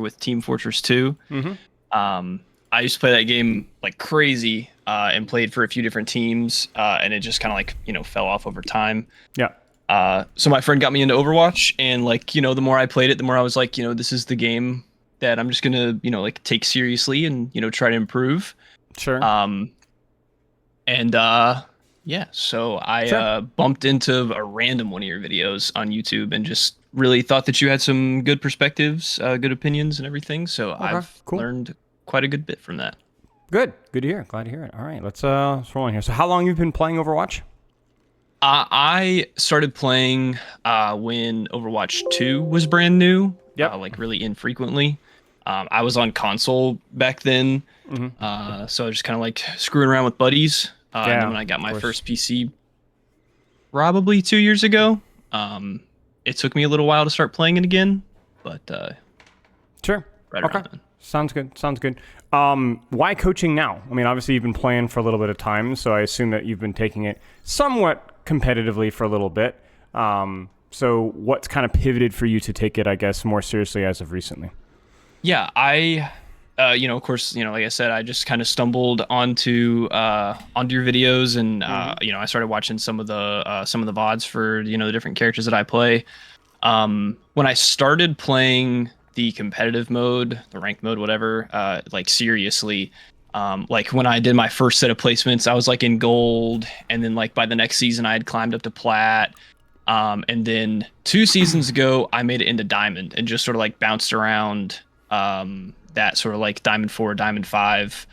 with Team Fortress 2. I used to play that game like crazy and played for a few different teams, and it just kind of like, fell off over time. Yeah. So my friend got me into Overwatch, and like, the more I played it, the more I was like, this is the game that I'm just gonna, like take seriously and, try to improve. Sure. Yeah, so I bumped into a random one of your videos on YouTube and just really thought that you had some good perspectives, good opinions and everything. So I've learned quite a good bit from that. Good to hear. Glad to hear it. All right, let's roll in here. So how long have you been playing Overwatch? I started playing when Overwatch 2 was brand new. Yep. Like really infrequently. I was on console back then, so I was just kind of like screwing around with buddies. And then when I got my first PC, probably 2 years ago, it took me a little while to start playing it again, but sure. Right around then. Sounds good. Why coaching now? I mean, obviously you've been playing for a little bit of time, so I assume that you've been taking it somewhat competitively for a little bit. So what's kind of pivoted for you to take it, I guess, more seriously as of recently? Yeah, of course, like I said, I just kind of stumbled onto your videos, and I started watching some of the VODs for the different characters that I play. When I started playing the competitive mode, the ranked mode, whatever, like seriously, like when I did my first set of placements, I was like in gold, and then like by the next season, I had climbed up to plat. And then 2 seasons ago, I made it into diamond and just sort of like bounced around that sort of like diamond 4, diamond 5.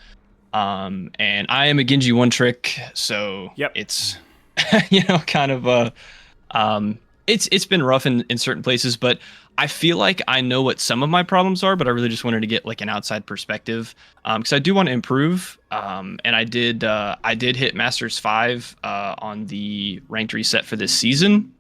And I am a Genji one trick, so it's kind of it's been rough in certain places, but I feel like I know what some of my problems are, but I really just wanted to get like an outside perspective, because I do want to improve. And I did hit Masters 5 on the ranked reset for this season.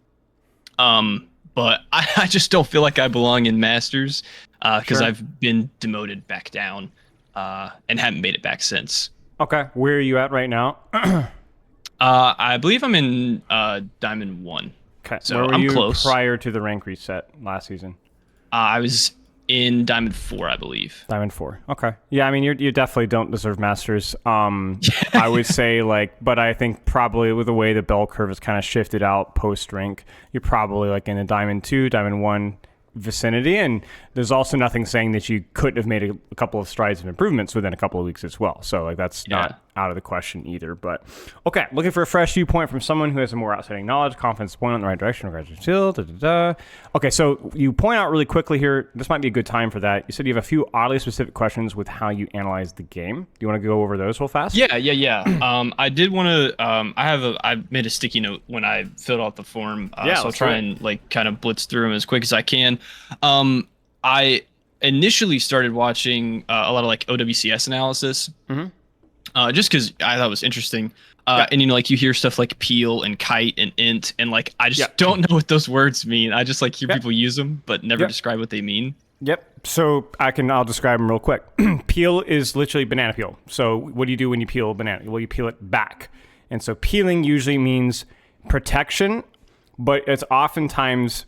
But I just don't feel like I belong in Masters, because I've been demoted back down and haven't made it back since. Okay, where are you at right now? I believe I'm in Diamond 1. Okay, so where were I'm you close. Prior to the rank reset last season? I was in Diamond 4, I believe. Diamond 4. Okay. Yeah, I mean, you definitely don't deserve Masters. I would say, but I think probably with the way the bell curve has kind of shifted out post-rank, you're probably like in a Diamond 2, Diamond 1 vicinity, and there's also nothing saying that you couldn't have made a couple of strides of improvements within a couple of weeks as well. So like that's not out of the question either. But okay, looking for a fresh viewpoint from someone who has a more outstanding knowledge, confidence, point in the right direction. Okay, so you point out really quickly here, this might be a good time for that. You said you have a few oddly specific questions with how you analyze the game. Do you want to go over those real fast? Yeah. I did want to. I made a sticky note when I filled out the form. So I'll try and like kind of blitz through them as quick as I can. I initially started watching a lot of like OWCS analysis, just because I thought it was interesting. And like you hear stuff like peel and kite and int, and like I just don't know what those words mean. I just like hear people use them, but never describe what they mean. So I'll describe them real quick. Peel is literally banana peel. So what do you do when you peel a banana? Well, you peel it back. And so peeling usually means protection, but it's oftentimes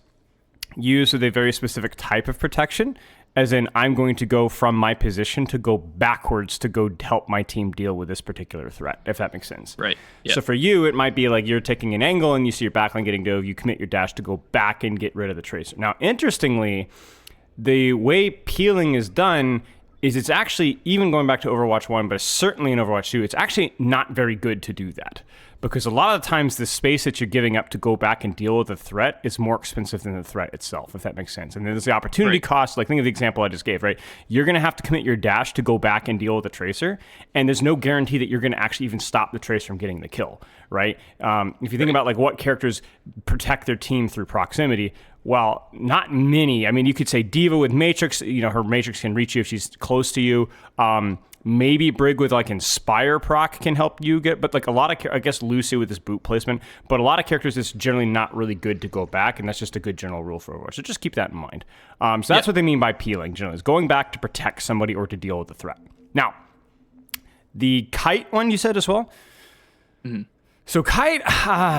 used with a very specific type of protection, as in I'm going to go from my position to go backwards to go help my team deal with this particular threat, if that makes sense. Right. Yep. So for you, it might be like you're taking an angle and you see your backline getting dove, you commit your dash to go back and get rid of the tracer. Now, interestingly, the way peeling is done is it's actually, even going back to Overwatch 1, but certainly in Overwatch 2, it's actually not very good to do that. Because a lot of the times the space that you're giving up to go back and deal with the threat is more expensive than the threat itself, if that makes sense. And there's the opportunity cost. Like, think of the example I just gave, right? You're going to have to commit your dash to go back and deal with the tracer, and there's no guarantee that you're going to actually even stop the tracer from getting the kill, right? If you think about like what characters protect their team through proximity, well, not many. I mean, you could say Diva with Matrix, her Matrix can reach you if she's close to you. Maybe Brig with like Inspire proc can help you get, but like a lot of, I guess Lucy with this boot placement, but a lot of characters it's generally not really good to go back, and that's just a good general rule for Overwatch. So just keep that in mind. So that's what they mean by peeling generally, is going back to protect somebody or to deal with the threat. Now, the kite one you said as well? So kite,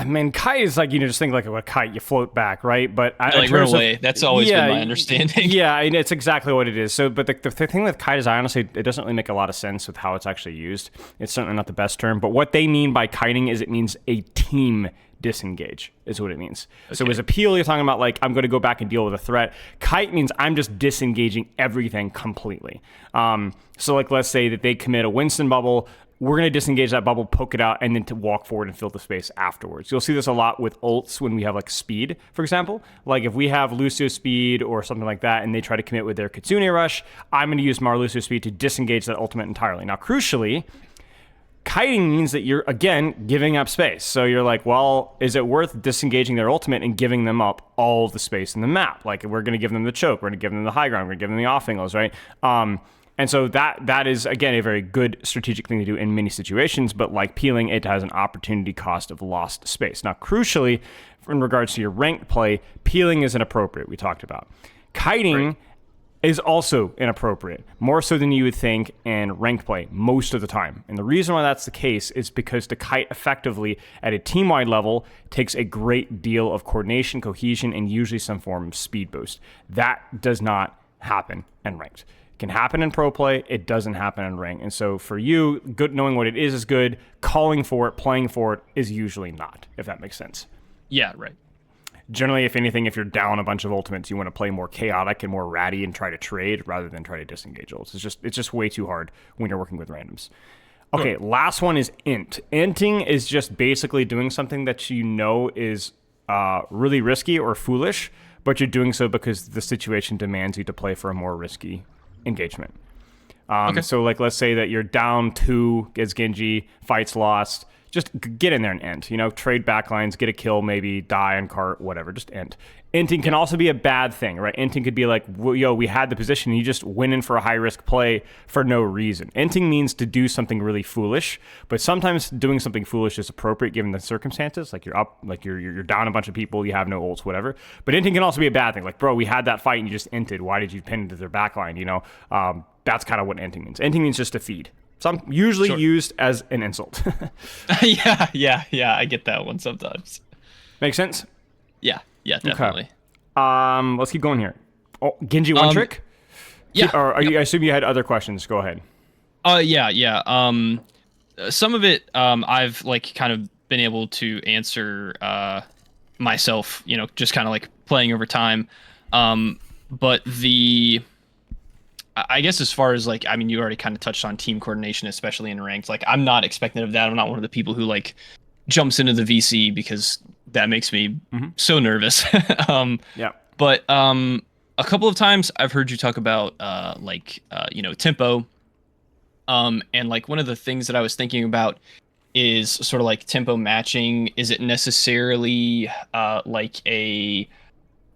man, kite is like, just think like a kite, you float back, right? But Like run away. That's always been my understanding. Yeah, and it's exactly what it is. So, but the thing with kite is, honestly, it doesn't really make a lot of sense with how it's actually used. It's certainly not the best term. But what they mean by kiting is it means a team disengage is what it means. Okay. So as appeal, you're talking about like, I'm going to go back and deal with a threat. Kite means I'm just disengaging everything completely. So like, let's say that they commit a Winston bubble. We're going to disengage that bubble, poke it out, and then to walk forward and fill the space afterwards. You'll see this a lot with ults when we have like speed, for example. Like if we have Lucio speed or something like that, and they try to commit with their Kitsune rush, I'm going to use Mar Lucio speed to disengage that ultimate entirely. Now, crucially, kiting means that you're, again, giving up space. So you're like, well, is it worth disengaging their ultimate and giving them up all of the space in the map? Like we're going to give them the choke, we're going to give them the high ground, we're going to give them the off angles, right? And so that is, again, a very good strategic thing to do in many situations, but like peeling, it has an opportunity cost of lost space. Now, crucially, in regards to your ranked play, peeling is inappropriate, we talked about. Kiting is also inappropriate, more so than you would think in ranked play most of the time. And the reason why that's the case is because to kite effectively at a team-wide level takes a great deal of coordination, cohesion, and usually some form of speed boost. That does not happen in ranked. Can happen in pro play, it doesn't happen in rank. And so for you, good knowing what it is good. Calling for it, playing for it is usually not, if that makes sense. Yeah, right. Generally, if anything, if you're down a bunch of ultimates, you want to play more chaotic and more ratty and try to trade rather than try to disengage ults. It's just way too hard when you're working with randoms. Okay, last one is int. Inting is just basically doing something that you know is really risky or foolish, but you're doing so because the situation demands you to play for a more risky engagement. So like, let's say that you're down 2 as Genji, fight's lost, just get in there and end, trade backlines, get a kill, maybe die on cart, whatever, just end. Inting can also be a bad thing, right? Inting could be like, yo, we had the position and you just went in for a high risk play for no reason. Inting means to do something really foolish, but sometimes doing something foolish is appropriate given the circumstances. Like you're up, like you're down a bunch of people, you have no ults, whatever. But inting can also be a bad thing. Like, bro, we had that fight and you just inted. Why did you pin into their backline? That's kind of what inting means. Inting means just to feed. Some usually used as an insult. Yeah. I get that one sometimes. Make sense? Yeah, definitely. Okay. Let's keep going here. Oh, Genji one trick? Yeah. Or I assume you had other questions. Go ahead. Yeah. Some of it I've like kind of been able to answer myself, just kind of like playing over time. But I guess as far as like, I mean, you already kind of touched on team coordination, especially in ranked. Like, I'm not expecting of that. I'm not one of the people who like jumps into the VC because that makes me so nervous. But a couple of times I've heard you talk about tempo. And like one of the things that I was thinking about is sort of like tempo matching. Is it necessarily like a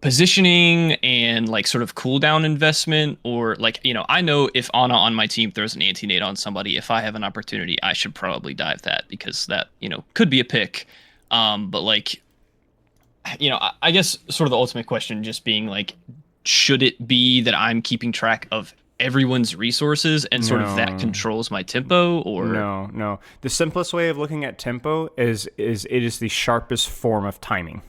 positioning and like sort of cooldown investment, or like, I know if Ana on my team throws an anti-nade on somebody, if I have an opportunity, I should probably dive that because that, could be a pick. But like, I guess sort of the ultimate question just being like, should it be that I'm keeping track of everyone's resources and sort of that controls my tempo? Or no. The simplest way of looking at tempo is it is the sharpest form of timing.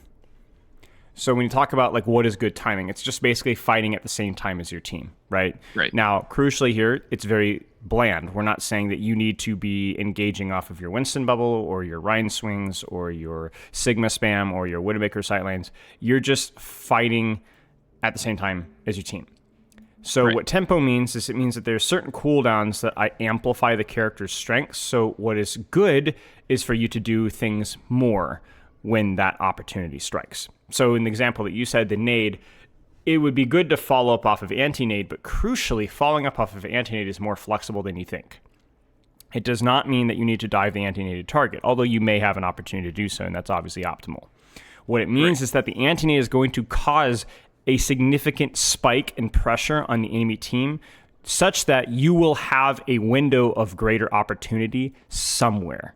So when you talk about like what is good timing, it's just basically fighting at the same time as your team, right? Right. Now, crucially here, it's very bland. We're not saying that you need to be engaging off of your Winston bubble or your Rhine swings or your Sigma spam or your Widowmaker sightlines. You're just fighting at the same time as your team. So what tempo means is it means that there's certain cooldowns that I amplify the character's strengths. So what is good is for you to do things more when that opportunity strikes. So in the example that you said, the nade, it would be good to follow up off of anti-nade, but crucially, following up off of anti-nade is more flexible than you think. It does not mean that you need to dive the anti-naded target, although you may have an opportunity to do so, and that's obviously optimal. What it means is that the anti-nade is going to cause a significant spike in pressure on the enemy team, such that you will have a window of greater opportunity somewhere,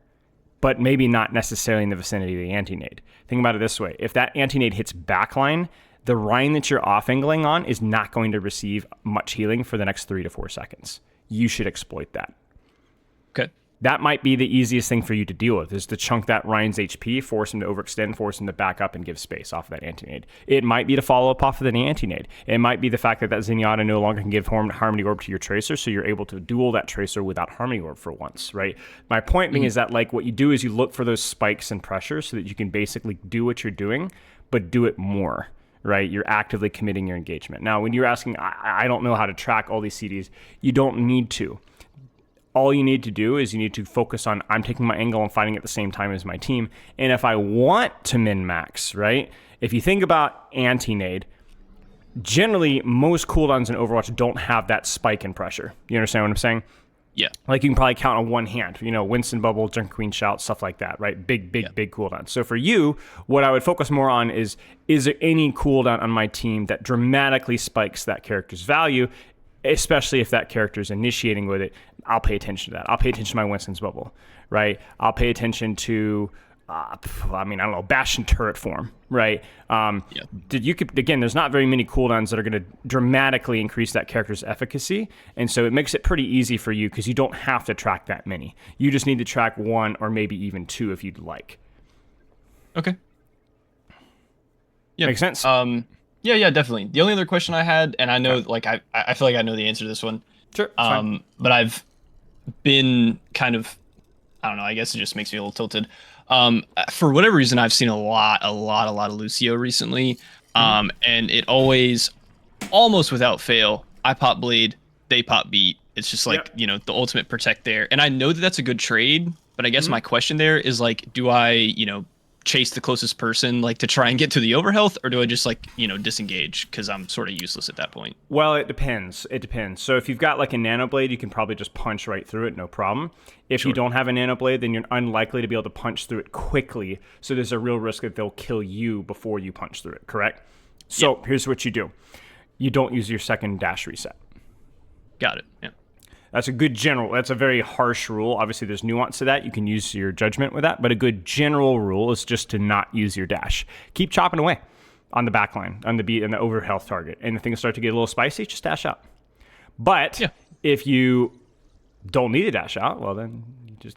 but maybe not necessarily in the vicinity of the anti-nade. Think about it this way. If that anti-nade hits backline, the Rhine that you're off-angling on is not going to receive much healing for the next 3 to 4 seconds. You should exploit that. Okay. that might be the easiest thing for you to deal with, is to chunk that Ryan's HP, force him to overextend, force him to back up and give space off of that anti-nade. It might be to follow up off of the anti-nade. It might be the fact that Zenyatta no longer can give Harmony Orb to your Tracer, so you're able to duel that Tracer without Harmony Orb for once, right? My point being is that like what you do is you look for those spikes and pressure so that you can basically do what you're doing, but do it more. Right, you're actively committing your engagement. Now, when you're asking, I don't know how to track all these CDs, you don't need to. All you need to do is you need to focus on, I'm taking my angle and fighting at the same time as my team. And if I want to min-max, right, if you think about anti-nade, generally most cooldowns in Overwatch don't have that spike in pressure. You understand what I'm saying? Yeah. Like you can probably count on one hand, Winston Bubble, Junker Queen Shout, stuff like that, right? Big cooldown. So for you, what I would focus more on is there any cooldown on my team that dramatically spikes that character's value, especially if that character is initiating with it? I'll pay attention to that. I'll pay attention to my Winston's Bubble, right? I'll pay attention to, Bastion turret form, right? There's not very many cooldowns that are going to dramatically increase that character's efficacy, and so it makes it pretty easy for you because you don't have to track that many. You just need to track one or maybe even two if you'd like. Okay. Yeah. Makes sense? Yeah, definitely. The only other question I had, and I know, I feel like I know the answer to this one. Sure. But I've been kind of, I don't know, I guess it just makes me a little tilted. For whatever reason, I've seen a lot of Lucio recently. And it always, almost without fail, I pop Blade, they pop Beat. It's just like, the ultimate protect there. And I know that that's a good trade, but I guess my question there is like, do I, chase the closest person like to try and get to the overhealth, or do I just disengage because I'm sort of useless at that point? Well, it depends. So if you've got like a nano blade, you can probably just punch right through it, no problem. If you don't have a nano blade, then you're unlikely to be able to punch through it quickly, so there's a real risk that they'll kill you before you punch through it, correct? So here's what you do. You don't use your second dash reset. Got it. Yeah. That's a very harsh rule. Obviously, there's nuance to that. You can use your judgment with that, but a good general rule is just to not use your dash. Keep chopping away on the back line, on the beat, and the overhealth target. And if things start to get a little spicy, just dash out. But if you don't need to dash out, well, then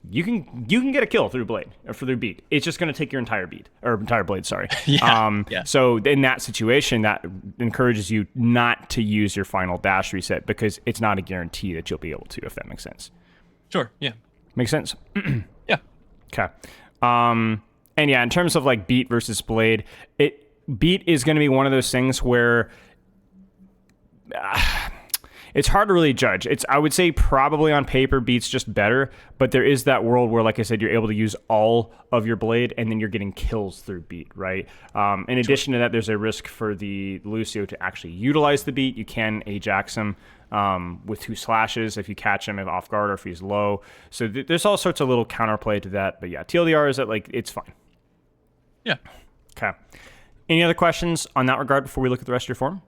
you can get a kill through blade or through beat. It's just going to take your entire blade. Sorry. So in that situation, that encourages you not to use your final dash reset because it's not a guarantee that you'll be able to, if that makes sense. Sure. Yeah. Makes sense. Yeah. Okay. And in terms of like beat versus blade, beat is going to be one of those things where. It's hard to really judge. I would say probably on paper, beat's just better, but there is that world where, like I said, you're able to use all of your blade and then you're getting kills through beat, right? In addition to that, there's a risk for the Lucio to actually utilize the beat. You can Ajax him with 2 slashes if you catch him off guard or if he's low. So there's all sorts of little counterplay to that. But yeah, TLDR is that it's fine. Yeah. Okay. Any other questions on that regard before we look at the rest of your form?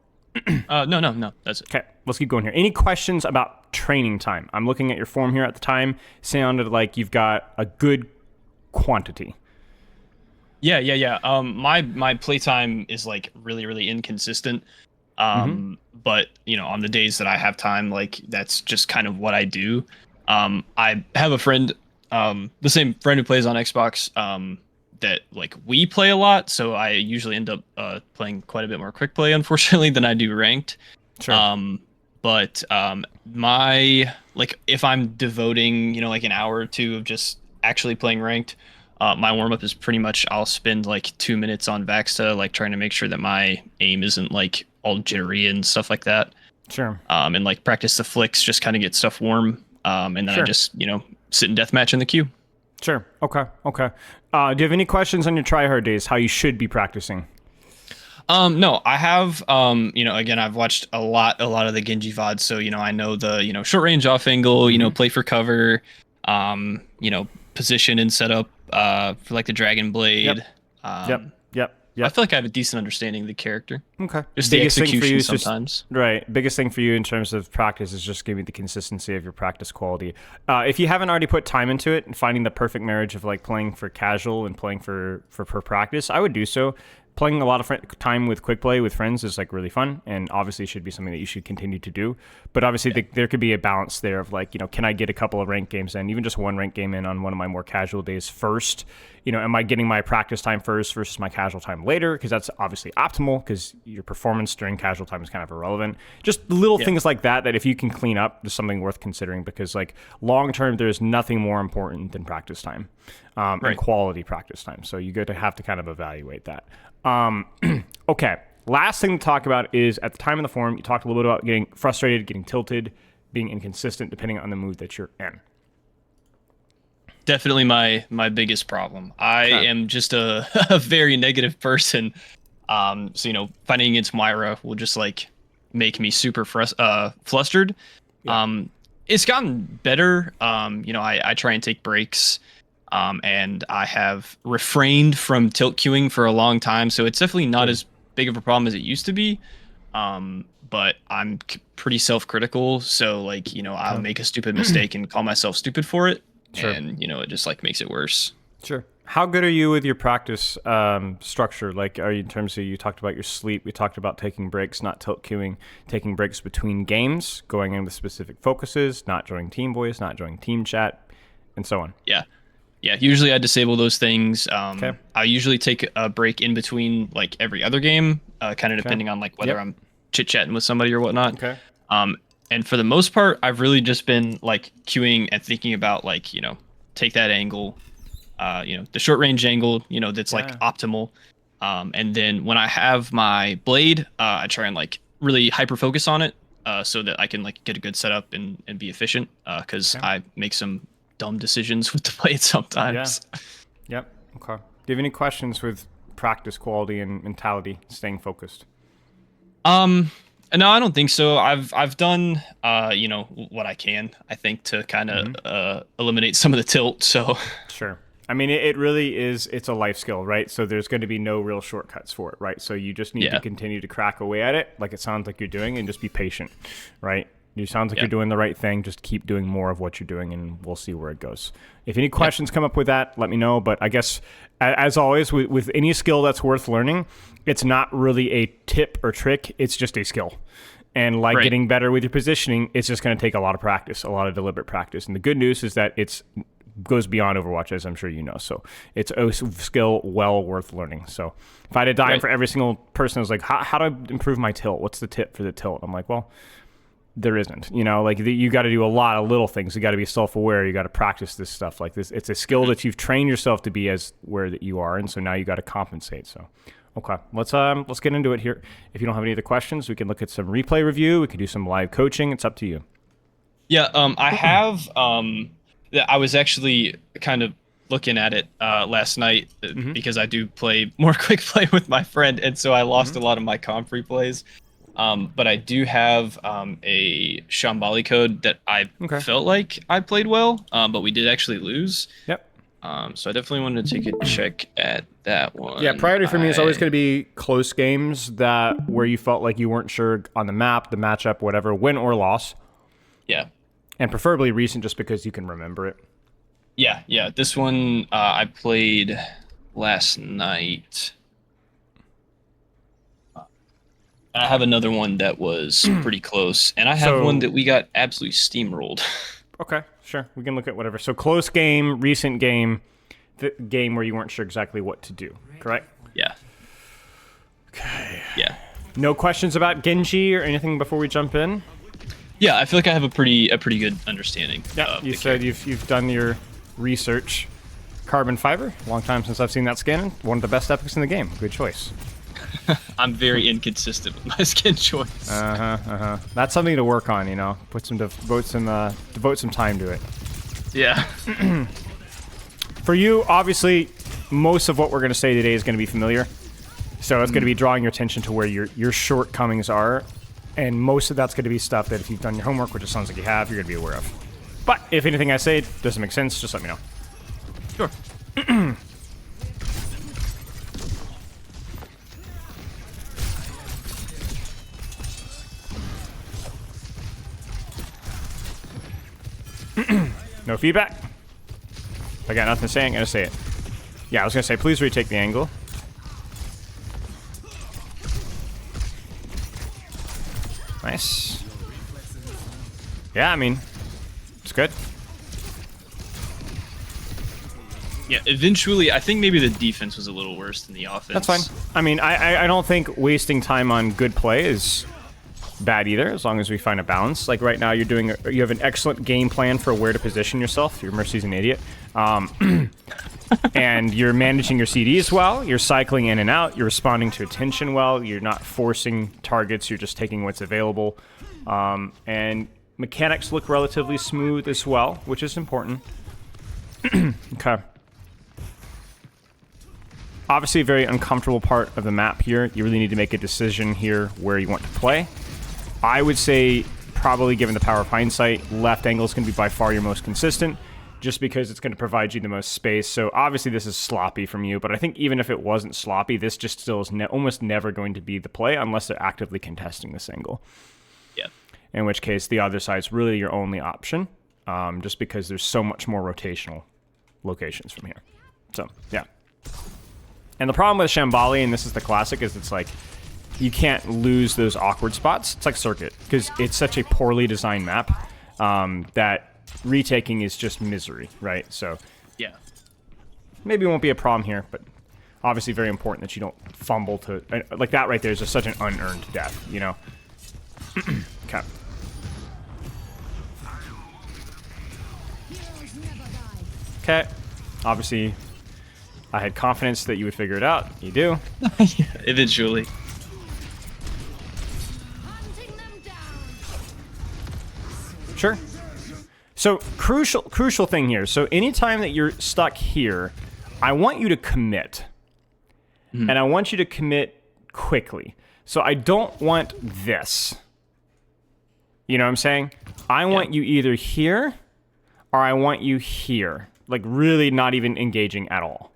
No, that's it. Okay, let's keep going here. Any questions about training time? I'm looking at your form here at the time. Sounded like you've got a good quantity. Yeah. My playtime is really inconsistent. But on the days that I have time, that's just kind of what I do. I have a friend, the same friend who plays on Xbox, that we play a lot, so I usually end up playing quite a bit more quick play, unfortunately, than I do ranked. Sure. But my if I'm devoting an hour or two of just actually playing ranked, my warm up is pretty much I'll spend 2 minutes on Vaxta, trying to make sure that my aim isn't all jittery and stuff like that. Sure. And practice the flicks, just kind of get stuff warm. And then I just sit in deathmatch in the queue. Sure. Okay. Do you have any questions on your tryhard days, how you should be practicing? No, I have, again, I've watched a lot of the Genji VODs. So, I know the, short range off angle, play for cover, position and setup, for the Dragon Blade. Yep. I feel like I have a decent understanding of the character. Okay. Just the execution sometimes. Right. Biggest thing for you in terms of practice is just giving the consistency of your practice quality. If you haven't already put time into it and finding the perfect marriage of playing for casual and playing for practice, I would do so. playing a lot of time with quick play with friends is like really fun, and obviously should be something that you should continue to do. But obviously there could be a balance there of like, can I get a couple of ranked games in, even just one ranked game in on one of my more casual days first? Am I getting my practice time first versus my casual time later? Because that's obviously optimal, because your performance during casual time is kind of irrelevant. Just little things like that if you can clean up, is something worth considering, because like long term, there's nothing more important than practice time, and quality practice time. So you have to kind of evaluate that. Okay. Last thing to talk about is, at the time in the forum, you talked a little bit about getting frustrated, getting tilted, being inconsistent depending on the mood that you're in. Definitely my biggest problem. I am just a very negative person. So, fighting against Moira will just like make me super flustered. Yeah. It's gotten better. I try and take breaks. And I have refrained from tilt queuing for a long time, so it's definitely not as big of a problem as it used to be. But I'm pretty self-critical, so like, I'll make a stupid mistake and call myself stupid for it. Sure. And it just like makes it worse. Sure. How good are you with your practice structure? Like, are you, in terms of, you talked about your sleep, we talked about taking breaks, not tilt queuing, taking breaks between games, going in with specific focuses, not joining team voice, not joining team chat, and so on. Yeah, usually I disable those things. I usually take a break in between like every other game, kind of depending on like whether I'm chit-chatting with somebody or whatnot. Okay. And for the most part, I've really just been like queuing and thinking about like, take that angle, the short range angle, that's like optimal. And then when I have my blade, I try and like really hyper focus on it, so that I can like get a good setup and be efficient, because I make some dumb decisions with the blade sometimes. Yep. Okay. Do you have any questions with practice quality and mentality, staying focused? No, I don't think so. I've done what I can, I think, to kind of eliminate some of the tilt. So sure. I mean, it really is, it's a life skill, right? So there's going to be no real shortcuts for it, right? So you just need to continue to crack away at it, like it sounds like you're doing, and just be patient, right? You sounds like you're doing the right thing. Just keep doing more of what you're doing, and we'll see where it goes. If any questions come up with that, let me know. But I guess, as always, with any skill that's worth learning, it's not really a tip or trick. It's just a skill. And like getting better with your positioning, it's just going to take a lot of practice, a lot of deliberate practice. And the good news is that it's goes beyond Overwatch, as I'm sure you know. So it's a skill well worth learning. So if I had a dime for every single person who's like, how do I improve my tilt? What's the tip for the tilt? I'm like, well, there isn't. You got to do a lot of little things. You got to be self-aware. You got to practice this stuff like this. It's a skill that you've trained yourself to be as where that you are, and so now you got to compensate. So, okay, let's get into it here. If you don't have any other questions, we can look at some replay review. We can do some live coaching. It's up to you. Yeah, I have. I was actually kind of looking at it last night because I do play more quick play with my friend, and so I lost a lot of my comp replays. But I do have a Shambali code that I felt like I played well, but we did actually lose. Yep. So I definitely wanted to take a check at that one. Yeah, priority for me is always going to be close games where you felt like you weren't sure on the map, the matchup, whatever, win or loss. Yeah. And preferably recent, just because you can remember it. Yeah. This one I played last night. I have another one that was pretty close, and I have one that we got absolutely steamrolled. Okay, sure. We can look at whatever. So close game, recent game, the game where you weren't sure exactly what to do, correct? Yeah. Okay. Yeah. No questions about Genji or anything before we jump in? Yeah, I feel like I have a pretty good understanding. Yeah, you said you've done your research. Carbon fiber, long time since I've seen that skin. One of the best epics in the game. Good choice. I'm very inconsistent with my skin choice. That's something to work on, devote some time to it. Yeah. For you, obviously, most of what we're going to say today is going to be familiar. So it's going to be drawing your attention to where your shortcomings are. And most of that's going to be stuff that if you've done your homework, which it sounds like you have, you're going to be aware of. But if anything I say doesn't make sense, just let me know. Sure. No feedback? If I got nothing to say, I'm going to say it. Yeah, I was going to say, please retake the angle. Nice. Yeah, I mean, it's good. Yeah, eventually, I think maybe the defense was a little worse than the offense. That's fine. I mean, I don't think wasting time on good play is bad either, as long as we find a balance. Like right now, you have an excellent game plan for where to position yourself. Your Mercy's an idiot. And you're managing your CDs well. You're cycling in and out. You're responding to attention well. You're not forcing targets. You're just taking what's available. And mechanics look relatively smooth as well, which is important. Okay. Obviously, a very uncomfortable part of the map here. You really need to make a decision here where you want to play. I would say, probably given the power of hindsight, left angle is going to be by far your most consistent, just because it's going to provide you the most space. So obviously this is sloppy from you, but I think even if it wasn't sloppy, this just still is almost never going to be the play unless they're actively contesting this angle. Yeah. In which case, the other side's really your only option, just because there's so much more rotational locations from here. So, yeah. And the problem with Shambali, and this is the classic, is it's like, you can't lose those awkward spots. It's like Circuit, because it's such a poorly designed map that retaking is just misery, right? So, yeah. Maybe it won't be a problem here, but obviously very important that you don't fumble to... Like that right there is just such an unearned death, you know? Okay. Okay. Obviously, I had confidence that you would figure it out. You do. Yeah, eventually. Sure. So, crucial thing here. So, anytime that you're stuck here, I want you to commit. And I want you to commit quickly. So, I don't want this. You know what I'm saying? I want you either here, or I want you here. Like, really not even engaging at all.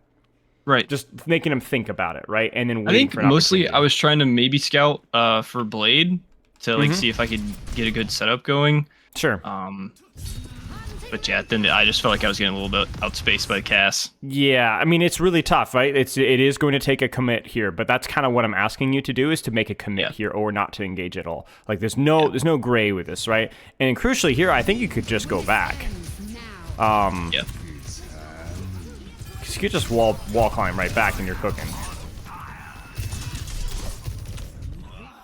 Right. Just making them think about it, right? And then I waiting think for an mostly opportunity. I was trying to maybe scout for Blade to like see if I could get a good setup going. Sure. But yeah, then I just felt like I was getting a little bit outspaced by Cass. Yeah, I mean, it's really tough, right? It is going to take a commit here, but that's kind of what I'm asking you to do, is to make a commit here or not to engage at all. Like, there's no gray with this, right? And crucially here, I think you could just go back. Yeah. Because you could just wall climb right back and you're cooking.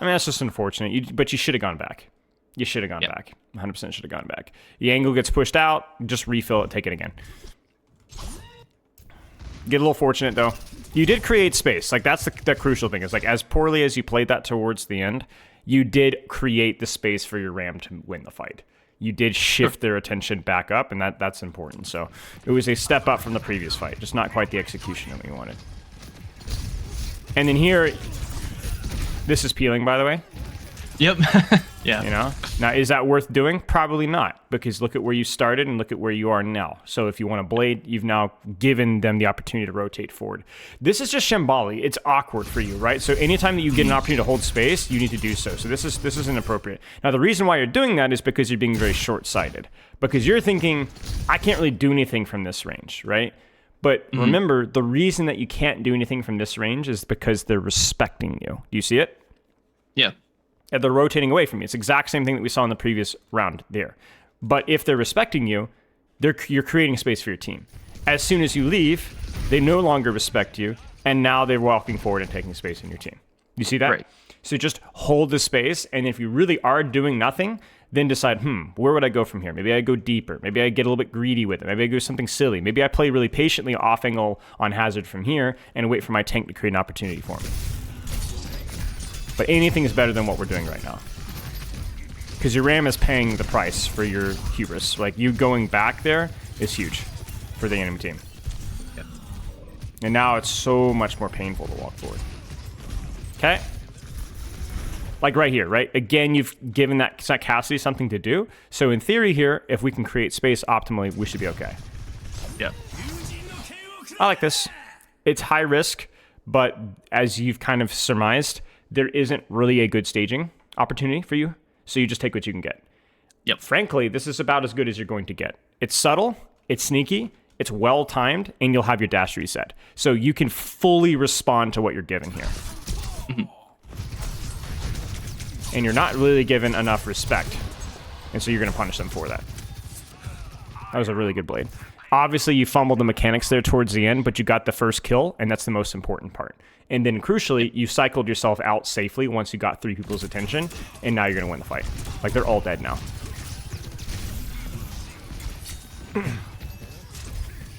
I mean, that's just unfortunate, but you should have gone back. You should have gone back. 100% should have gone back. The angle gets pushed out. Just refill it. Take it again. Get a little fortunate, though. You did create space. Like, that's the crucial thing. Is like, as poorly as you played that towards the end, you did create the space for your Ram to win the fight. You did shift their attention back up, and that's important. So it was a step up from the previous fight. Just not quite the execution that we wanted. And then here, this is peeling, by the way. Yep. Yeah. You know? Now, is that worth doing? Probably not, because look at where you started and look at where you are now. So if you want to blade, you've now given them the opportunity to rotate forward. This is just Shambali. It's awkward for you, right? So anytime that you get an opportunity to hold space, you need to do so. So this is inappropriate. Now, the reason why you're doing that is because you're being very short-sighted. Because you're thinking, I can't really do anything from this range, right? But remember, the reason that you can't do anything from this range is because they're respecting you. Do you see it? Yeah. And they're rotating away from you. It's the exact same thing that we saw in the previous round there. But if they're respecting you, you're creating space for your team. As soon as you leave, they no longer respect you, and now they're walking forward and taking space in your team. You see that? Right. So just hold the space, and if you really are doing nothing, then decide, where would I go from here? Maybe I go deeper. Maybe I get a little bit greedy with it. Maybe I do something silly. Maybe I play really patiently off angle on Hazard from here and wait for my tank to create an opportunity for me. But anything is better than what we're doing right now. Because your Ram is paying the price for your hubris. Like, you going back there is huge for the enemy team. Yep. And now it's so much more painful to walk forward. Okay? Like right here, right? Again, you've given that Cassidy something to do. So in theory here, if we can create space optimally, we should be okay. Yep. I like this. It's high risk, but as you've kind of surmised, there isn't really a good staging opportunity for you, so you just take what you can get. Yep. Frankly, this is about as good as you're going to get. It's subtle, it's sneaky, it's well-timed, and you'll have your dash reset. So you can fully respond to what you're given here. and you're not really given enough respect. And so you're going to punish them for that. That was a really good blade. Obviously, you fumbled the mechanics there towards the end, but you got the first kill, and that's the most important part. And then, crucially, you cycled yourself out safely once you got 3 people's attention, and now you're going to win the fight. Like, they're all dead now. I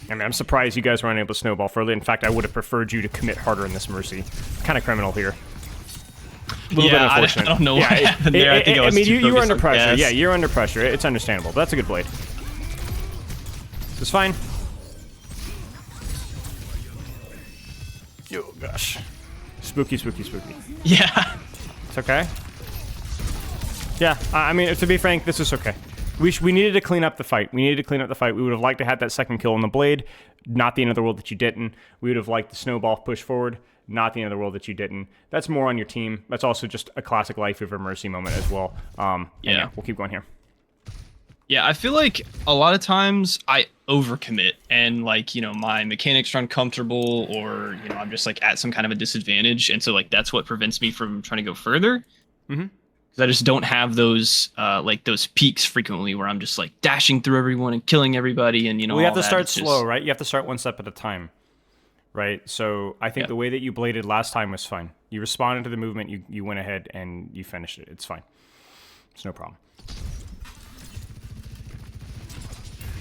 mean, I'm surprised you guys were unable to snowball further. In fact, I would have preferred you to commit harder in this Mercy. Kind of criminal here. A little bit unfortunate. I don't know what happened there. I think I mean, you were under pressure. Yeah, you're under pressure. It's understandable. But that's a good blade. It's fine. Oh, gosh. Spooky, spooky, spooky. Yeah. It's okay. Yeah, I mean, to be frank, this is okay. We needed to clean up the fight. We would have liked to have that second kill on the blade. Not the end of the world that you didn't. We would have liked the snowball push forward. Not the end of the world that you didn't. That's more on your team. That's also just a classic Life Weaver Mercy moment as well. Yeah, we'll keep going here. Yeah, I feel like a lot of times I overcommit and like, you know, my mechanics are uncomfortable or, you know, I'm just like at some kind of a disadvantage. And so like that's what prevents me from trying to go further. Because I just don't have those like those peaks frequently where I'm just like dashing through everyone and killing everybody and, you know, well, you have to start slow, right? You have to start one step at a time, right? So I think the way that you bladed last time was fine. You responded to the movement, you went ahead and you finished it. It's fine. It's no problem.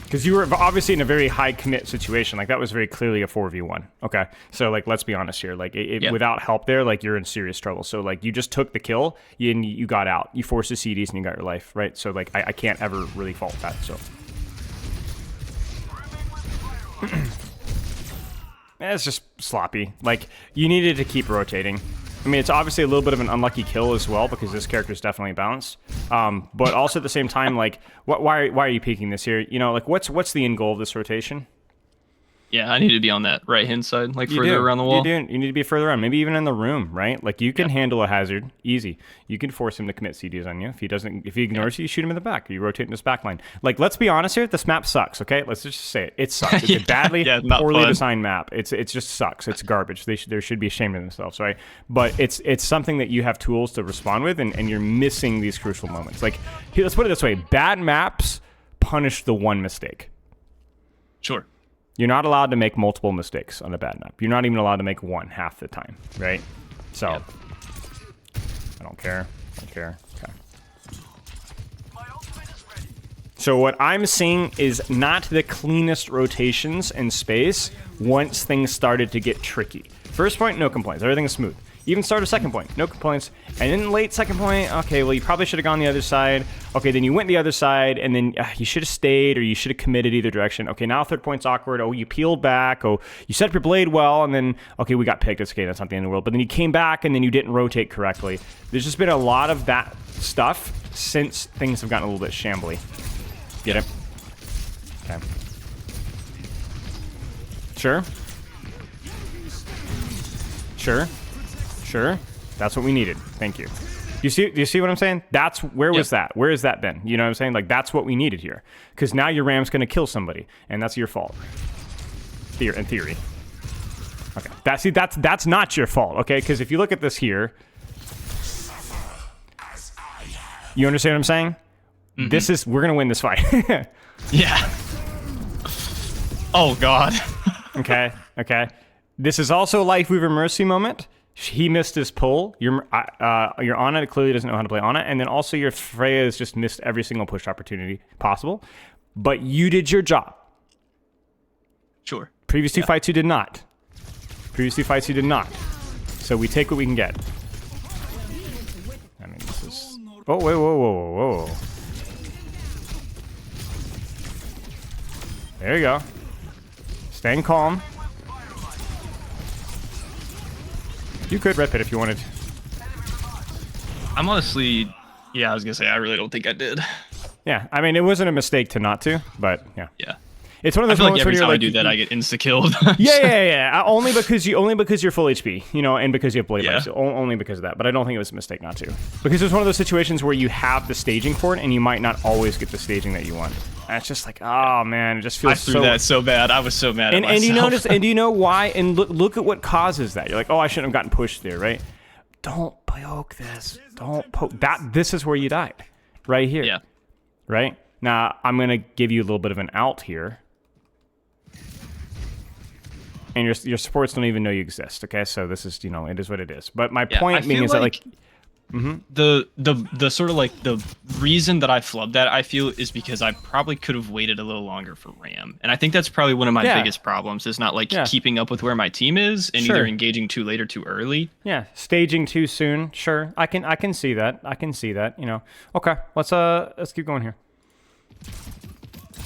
Because you were obviously in a very high commit situation. Like, that was very clearly a 4v1. Okay. So, like, let's be honest here. Like, without help there, like, you're in serious trouble. So, like, you just took the kill, and you got out. You forced the CDs, and you got your life, right? So, like, I can't ever really fault that, so. It's just sloppy. Like, you needed to keep rotating. I mean, it's obviously a little bit of an unlucky kill as well because this character is definitely balanced. But also at the same time, like, why are you peeking this here? You know, like, what's the end goal of this rotation? Yeah, I need to be on that right-hand side, like further around the wall. You need to be further around, maybe even in the room, right? Like, you can handle a hazard, easy. You can force him to commit CDs on you. If he ignores you, you shoot him in the back. You rotate in his back line. Like, let's be honest here, this map sucks, okay? Let's just say it. It sucks. It's a badly, poorly designed map. It just sucks. It's garbage. They should be ashamed of themselves, right? But it's something that you have tools to respond with, and you're missing these crucial moments. Like, here, let's put it this way. Bad maps punish the one mistake. Sure. You're not allowed to make multiple mistakes on a bad map. You're not even allowed to make one half the time, right? So, I don't care. Okay. So what I'm seeing is not the cleanest rotations in space once things started to get tricky. First point, no complaints. Everything is smooth. Even start a second point, no complaints. And then late second point, okay, well, you probably should have gone the other side. Okay, then you went the other side, and then you should have stayed, or you should have committed either direction. Okay, now third point's awkward. Oh, you peeled back. Oh, you set up your blade well, and then, okay, we got picked. It's okay, that's not the end of the world. But then you came back, and then you didn't rotate correctly. There's just been a lot of that stuff since things have gotten a little bit shambly. Get it? Okay. Sure. That's what we needed. Thank you. Do you see what I'm saying? That's where was that? Where has that been? You know what I'm saying? Like, that's what we needed here. Because now your Ram's going to kill somebody, and that's your fault. In theory. Okay. That's not your fault. Okay. Because if you look at this here, you understand what I'm saying? Mm-hmm. We're going to win this fight. Yeah. Oh God. Okay. This is also a Life Weaver Mercy moment. He missed his pull. Your Ana clearly doesn't know how to play Ana, and then also your Freya has just missed every single push opportunity possible. But you did your job. Sure. Previous two fights you did not. So we take what we can get. I mean, this is... Oh, whoa. There you go. Staying calm. You could rep it if you wanted. I'm honestly, I was gonna say I really don't think I did. Yeah, I mean, it wasn't a mistake to not to, but yeah. Yeah. It's one of those I feel moments like every when time you're I do that, I get insta killed. Yeah. Only because you're full HP, you know, and because you have blade life. Only because of that. But I don't think it was a mistake not to, because it's one of those situations where you have the staging for it, and you might not always get the staging that you want. And it's just like, oh man, it just feels. I threw that so bad. I was so mad at myself. And you notice, and do you know why? And look at what causes that. You're like, oh, I shouldn't have gotten pushed there, right? Don't poke this. Don't poke that. This is where you died, right here. Yeah. Right now, I'm gonna give you a little bit of an out here, and your supports don't even know you exist. Okay, so this is it is what it is. But my point being is that like. The sort of like the reason that I flubbed that I feel is because I probably could have waited a little longer for Ram, and I think that's probably one of my biggest problems is not like keeping up with where my team is and either engaging too late or too early. Yeah, staging too soon. Sure, I can see that. Okay, let's keep going here.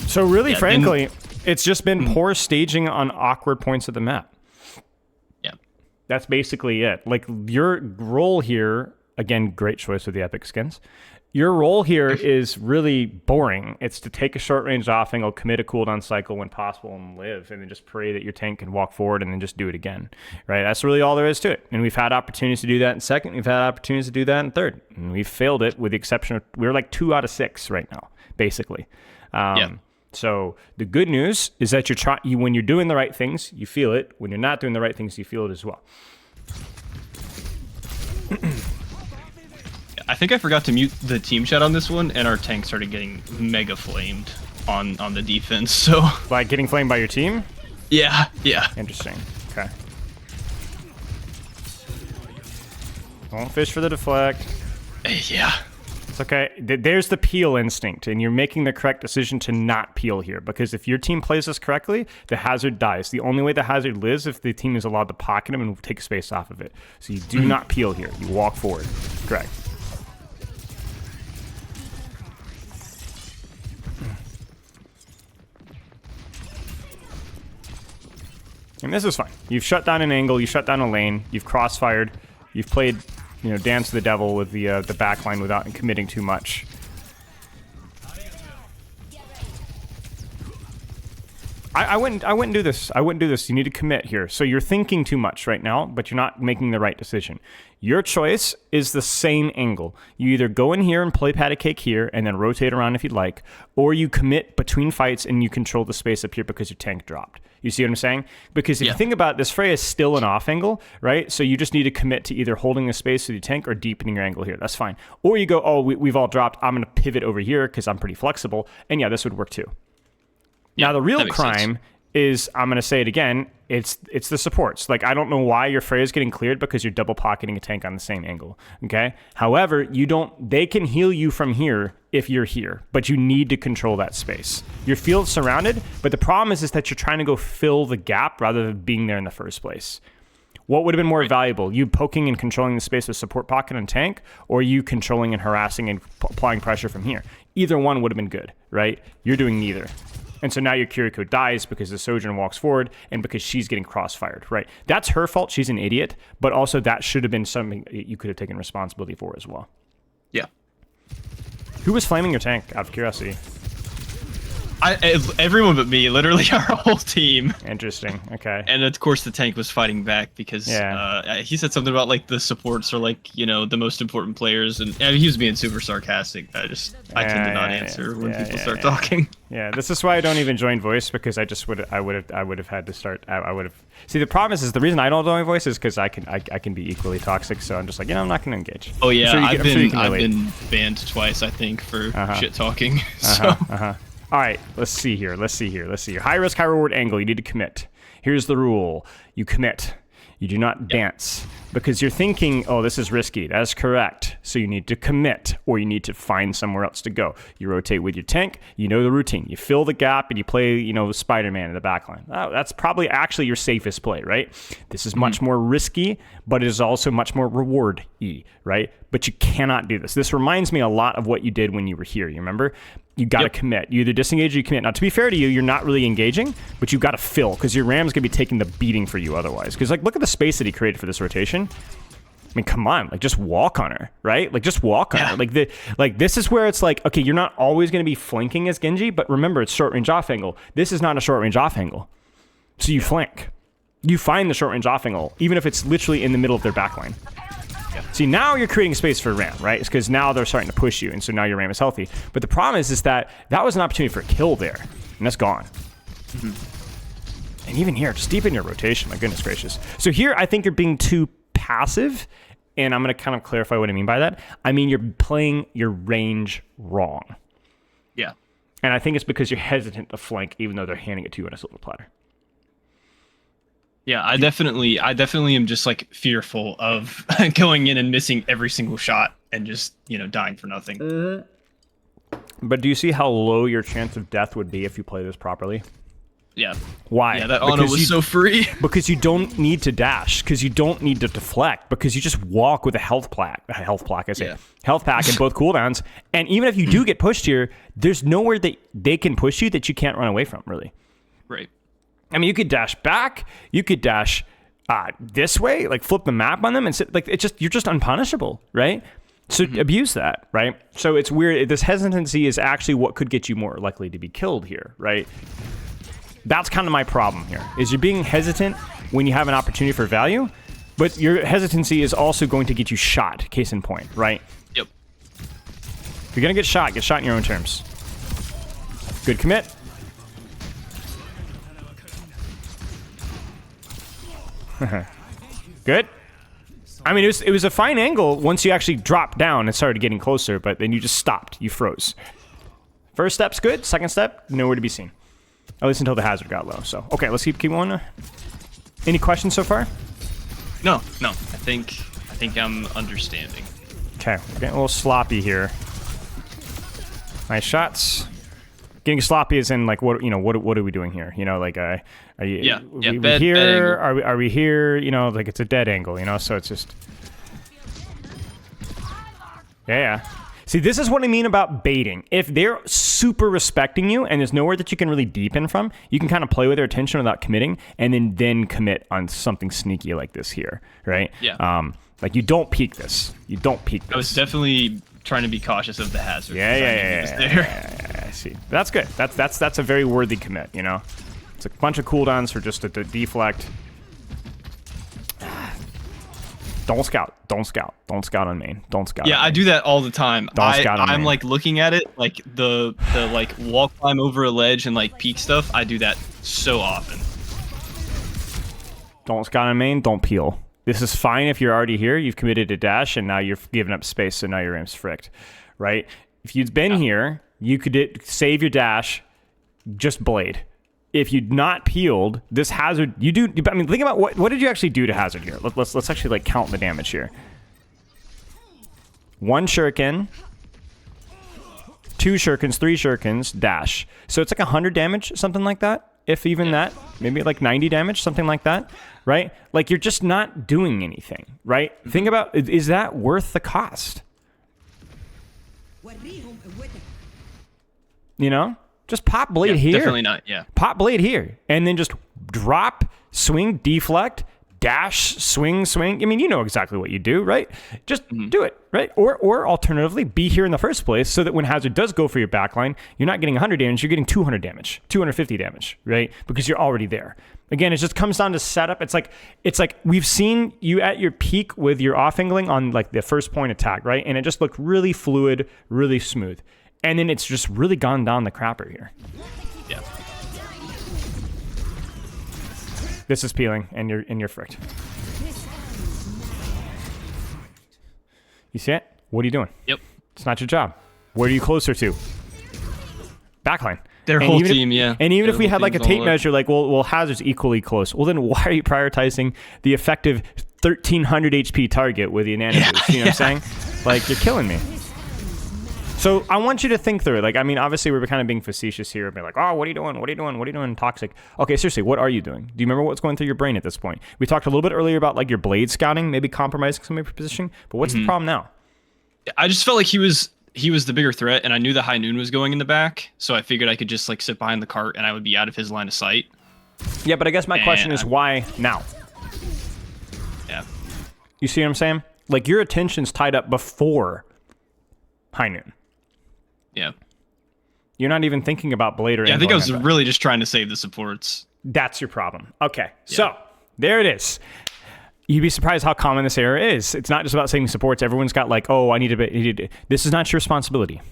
So really, frankly, it's just been poor staging on awkward points of the map. Yeah, that's basically it. Like your role here. Again, great choice with the epic skins. Your role here is really boring. It's to take a short-range off angle, commit a cooldown cycle when possible, and live, and then just pray that your tank can walk forward and then just do it again. Right? That's really all there is to it. And we've had opportunities to do that in second. We've had opportunities to do that in third. And we've failed it with the exception of we're like 2 out of 6 right now, basically. So the good news is that when you're doing the right things, you feel it. When you're not doing the right things, you feel it as well. I think I forgot to mute the team chat on this one, and our tank started getting mega flamed on the defense. So like getting flamed by your team? Yeah. Interesting. Okay. Won't fish for the deflect. Yeah. It's okay. There's the peel instinct, and you're making the correct decision to not peel here, because if your team plays this correctly, the hazard dies. The only way the hazard lives if the team is allowed to pocket him and take space off of it. So you do not peel here. You walk forward. Correct. And this is fine. You've shut down an angle, you shut down a lane, you've crossfired, you've played, Dance to the Devil with the backline without committing too much. I wouldn't do this. I wouldn't do this. You need to commit here. So you're thinking too much right now, but you're not making the right decision. Your choice is the same angle. You either go in here and play patty cake here and then rotate around if you'd like, or you commit between fights and you control the space up here because your tank dropped. You see what I'm saying? Because if you think about it, this Freya is still an off angle, right? So you just need to commit to either holding the space with your tank or deepening your angle here. That's fine. Or you go, oh, we've all dropped. I'm going to pivot over here because I'm pretty flexible. And yeah, this would work too. Now, the real crime is, I'm going to say it again, it's the supports. Like, I don't know why your Freya is getting cleared because you're double pocketing a tank on the same angle, okay? However, they can heal you from here if you're here, but you need to control that space. Your field's surrounded, but the problem is that you're trying to go fill the gap rather than being there in the first place. What would have been more valuable? You poking and controlling the space with support pocket and tank, or you controlling and harassing and applying pressure from here? Either one would have been good, right? You're doing neither. And so now your Kiriko dies because the Sojourner walks forward and because she's getting crossfired, right? That's her fault. She's an idiot. But also that should have been something you could have taken responsibility for as well. Yeah. Who was flaming your tank, out of curiosity? Everyone but me, literally our whole team. Interesting. Okay. And of course the tank was fighting back because he said something about like the supports are like the most important players, and he was being super sarcastic. I tend to not answer when people start talking. Yeah, this is why I don't even join voice, because I would have had to start. I would have. See, the problem is the reason I don't join voice is because I can be equally toxic. So I'm just like, I'm not going to engage. Oh yeah, I've been banned twice, I think, for shit talking. All right, let's see here. High risk, high reward angle. You need to commit. Here's the rule. You commit. You do not dance. Because you're thinking, oh, this is risky. That is correct. So you need to commit, or you need to find somewhere else to go. You rotate with your tank. You know the routine. You fill the gap, and you play, Spider-Man in the backline. That's probably actually your safest play, right? This is much more risky, but it is also much more reward-y, right? But you cannot do this. This reminds me a lot of what you did when you were here. You remember? You got to commit. You either disengage or you commit. Now, to be fair to you, you're not really engaging, but you've got to fill, because your Ram's going to be taking the beating for you otherwise. Because, look at the space that he created for this rotation. I mean, come on, just walk on her, right? Just walk on her. This is where it's like, okay, you're not always going to be flanking as Genji, but remember, it's short range off angle. This is not a short range off angle. So you flank. You find the short range off angle, even if it's literally in the middle of their backline. See, now you're creating space for Ram, right? It's because now they're starting to push you, and so now your Ram is healthy. But the problem is that was an opportunity for a kill there, and that's gone. And even here, just deepen your rotation, my goodness gracious. So here, I think you're being too passive, and I'm going to kind of clarify what I mean by that. I mean, you're playing your range wrong. Yeah. And I think it's because you're hesitant to flank, even though they're handing it to you on a silver platter. Yeah, I definitely am just like fearful of going in and missing every single shot and just, dying for nothing. But do you see how low your chance of death would be if you play this properly? Yeah. Why? Yeah, that Ono was so free. Because you don't need to dash, because you don't need to deflect, because you just walk with a health pack in both cooldowns. And even if you do get pushed here, there's nowhere that they can push you that you can't run away from, really. Right. I mean, you could dash back, you could dash this way, like flip the map on them, and sit, like you're just unpunishable, right? So abuse that, right? So it's weird. This hesitancy is actually what could get you more likely to be killed here, right? That's kind of my problem here, is you're being hesitant when you have an opportunity for value, but your hesitancy is also going to get you shot, case in point, right? Yep. If you're going to get shot in your own terms. Good commit. Good. I mean, it was a fine angle once you actually dropped down and started getting closer, but then you just stopped. You froze. First step's good. Second step, nowhere to be seen. At least until the hazard got low. So, okay, let's keep going. Any questions so far? No. I think I'm understanding. Okay, we're getting a little sloppy here. Nice shots. Getting sloppy is in like what are we doing here? Like are you bad here? Are we here? Like it's a dead angle. So it's just yeah. See, this is what I mean about baiting. If they're super respecting you and there's nowhere that you can really deepen from, you can kind of play with their attention without committing, and then commit on something sneaky like this here, right? Yeah. Like you don't peek this. I was definitely trying to be cautious of the hazard. Yeah. I see. That's good. That's a very worthy commit. It's a bunch of cooldowns for just a deflect. Don't scout on main. Don't scout. Yeah, I do that all the time. I'm main. like looking at it, like the like wall climb over a ledge and like peek stuff. I do that so often. Don't scout on main. Don't peel. This is fine if you're already here. You've committed a dash, and now you're giving up space, so now your aim's fricked, right? If you'd been here, you could save your dash, just blade. If you'd not peeled, this hazard, you do. I mean, think about what did you actually do to hazard here? Let's actually like count the damage here. 1 shuriken, 2 shurikens, 3 shurikens, dash. So it's like 100 damage, something like that. If even that, maybe like 90 damage, something like that, right? Like you're just not doing anything, right? Think about, is that worth the cost? Just pop blade here. Definitely not, yeah. Pop blade here. And then just drop, swing, deflect, dash, swing. I mean, you know exactly what you do, right? Just do it, right? Or alternatively, be here in the first place so that when hazard does go for your backline, you're not getting 100 damage, you're getting 200 damage, 250 damage, right? Because you're already there. Again, it just comes down to setup. It's like we've seen you at your peak with your off angling on like the first point attack, right? And it just looked really fluid, really smooth. And then it's just really gone down the crapper here. Yeah. This is peeling, and you're fricked. You see it? What are you doing? Yep. It's not your job. What are you closer to? Backline. Their whole team, yeah. And even if we had like a tape measure, like, well, hazard's equally close. Well, then why are you prioritizing the effective 1300 HP target with the Nano boost? You know what I'm saying? Like, you're killing me. So I want you to think through it. Like, I mean, obviously we're kind of being facetious here. Be like, oh, what are you doing? What are you doing? What are you doing? Toxic. Okay, seriously, what are you doing? Do you remember what's going through your brain at this point? We talked a little bit earlier about like your blade scouting, maybe compromising some of your positioning. But what's the problem now? I just felt like he was the bigger threat, and I knew the high noon was going in the back, so I figured I could just like sit behind the cart and I would be out of his line of sight. Yeah, but I guess my question is why now? Yeah. You see what I'm saying? Like your attention's tied up before high noon. Yeah. You're not even thinking about blade or anything. Yeah, I think I was really just trying to save the supports. That's your problem. Okay, so there it is. You'd be surprised how common this error is. It's not just about saving supports. Everyone's got like, oh, I need to. This is not your responsibility.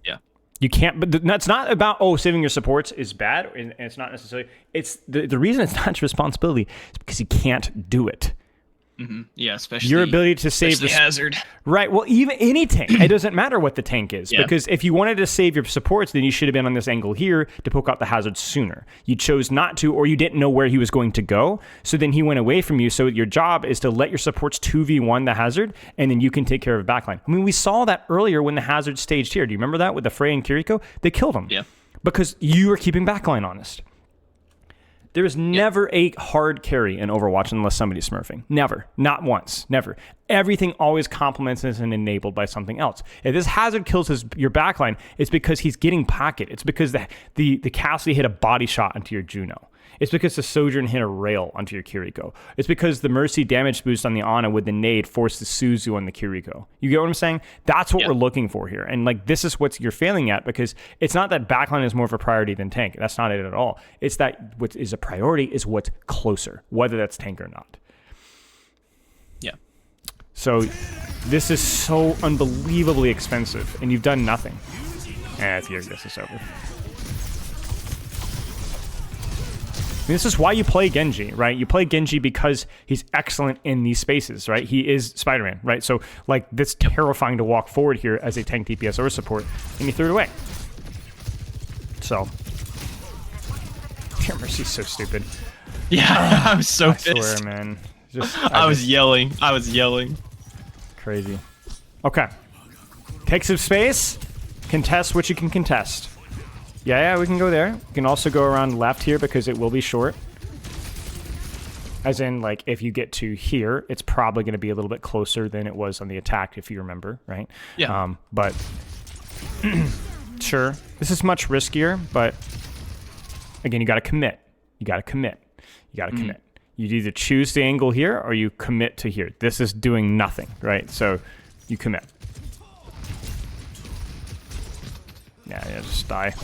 Yeah. You can't. But that's not about saving your supports is bad, and it's not necessarily. It's the reason it's not your responsibility is because you can't do it. Yeah, especially your ability to save the hazard. Right. Well, even any tank, it doesn't matter what the tank is, because if you wanted to save your supports, then you should have been on this angle here to poke out the hazard sooner. You chose not to, or you didn't know where he was going to go. So then he went away from you. So your job is to let your supports 2v1 the hazard, and then you can take care of backline. I mean, we saw that earlier when the hazard staged here. Do you remember that with the Frey and Kiriko? They killed him. Yeah. Because you were keeping backline honest. There is never a hard carry in Overwatch unless somebody's smurfing. Never. Not once. Never. Everything always complements and enabled by something else. If this hazard kills your backline, it's because he's getting pocket. It's because the Cassidy hit a body shot into your Juno. It's because the Sojourn hit a rail onto your Kiriko. It's because the Mercy damage boost on the Ana with the nade forced the Suzu on the Kiriko. You get what I'm saying? That's what we're looking for here. And like, this is what you're failing at, because it's not that backline is more of a priority than tank. That's not it at all. It's that what is a priority is what's closer, whether that's tank or not. Yeah. So this is so unbelievably expensive, and you've done nothing. I think this is over. I mean, this is why you play Genji, right? You play Genji because he's excellent in these spaces, right? He is Spider-Man, right? So, like, that's terrifying to walk forward here as a tank DPS or support, and you threw it away. So, your Mercy's so stupid. Yeah, I was so pissed. I swear, man. I was yelling. I was yelling. Crazy. Okay. Take some space. Contest what you can contest. Yeah, we can go there. We can also go around left here because it will be short. As in, like, if you get to here, it's probably going to be a little bit closer than it was on the attack, if you remember, right? Yeah. But, sure. This is much riskier, but, again, you got to commit. You got to commit. You got to commit. You either choose the angle here or you commit to here. This is doing nothing, right? So, you commit. Yeah, just die.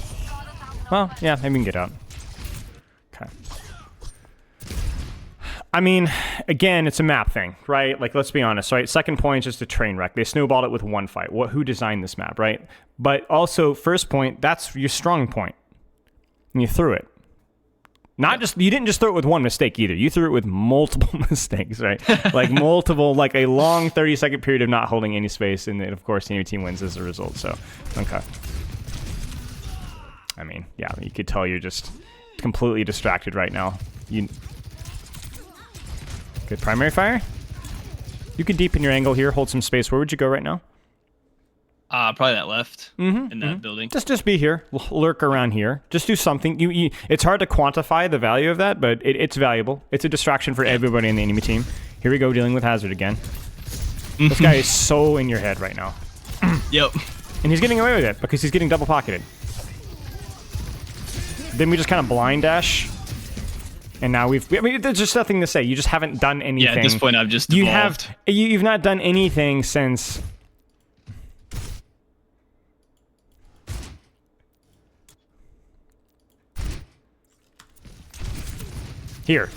Well, yeah, maybe we can get out. Okay. I mean, again, it's a map thing, right? Like, let's be honest, right? Second point is just a train wreck. They snowballed it with one fight. Who designed this map, right? But also, first point, that's your strong point. And you threw it. You didn't just throw it with one mistake either. You threw it with multiple mistakes, right? Like multiple, like a long 30-second period of not holding any space. And then, of course, your team wins as a result. So, okay. I mean, yeah, you could tell you're just completely distracted right now. Good primary fire. You can deepen your angle here, hold some space. Where would you go right now? Probably that left in that building. Just be here, lurk around here. Just do something. It's hard to quantify the value of that, but it's valuable. It's a distraction for everybody in the enemy team. Here we go, dealing with hazard again. This guy is so in your head right now. Yep. And he's getting away with it because he's getting double pocketed. Then we just kind of blind dash, and now I mean, there's just nothing to say. You just haven't done anything. Yeah, at this point, I've just evolved. You've not done anything since. Here.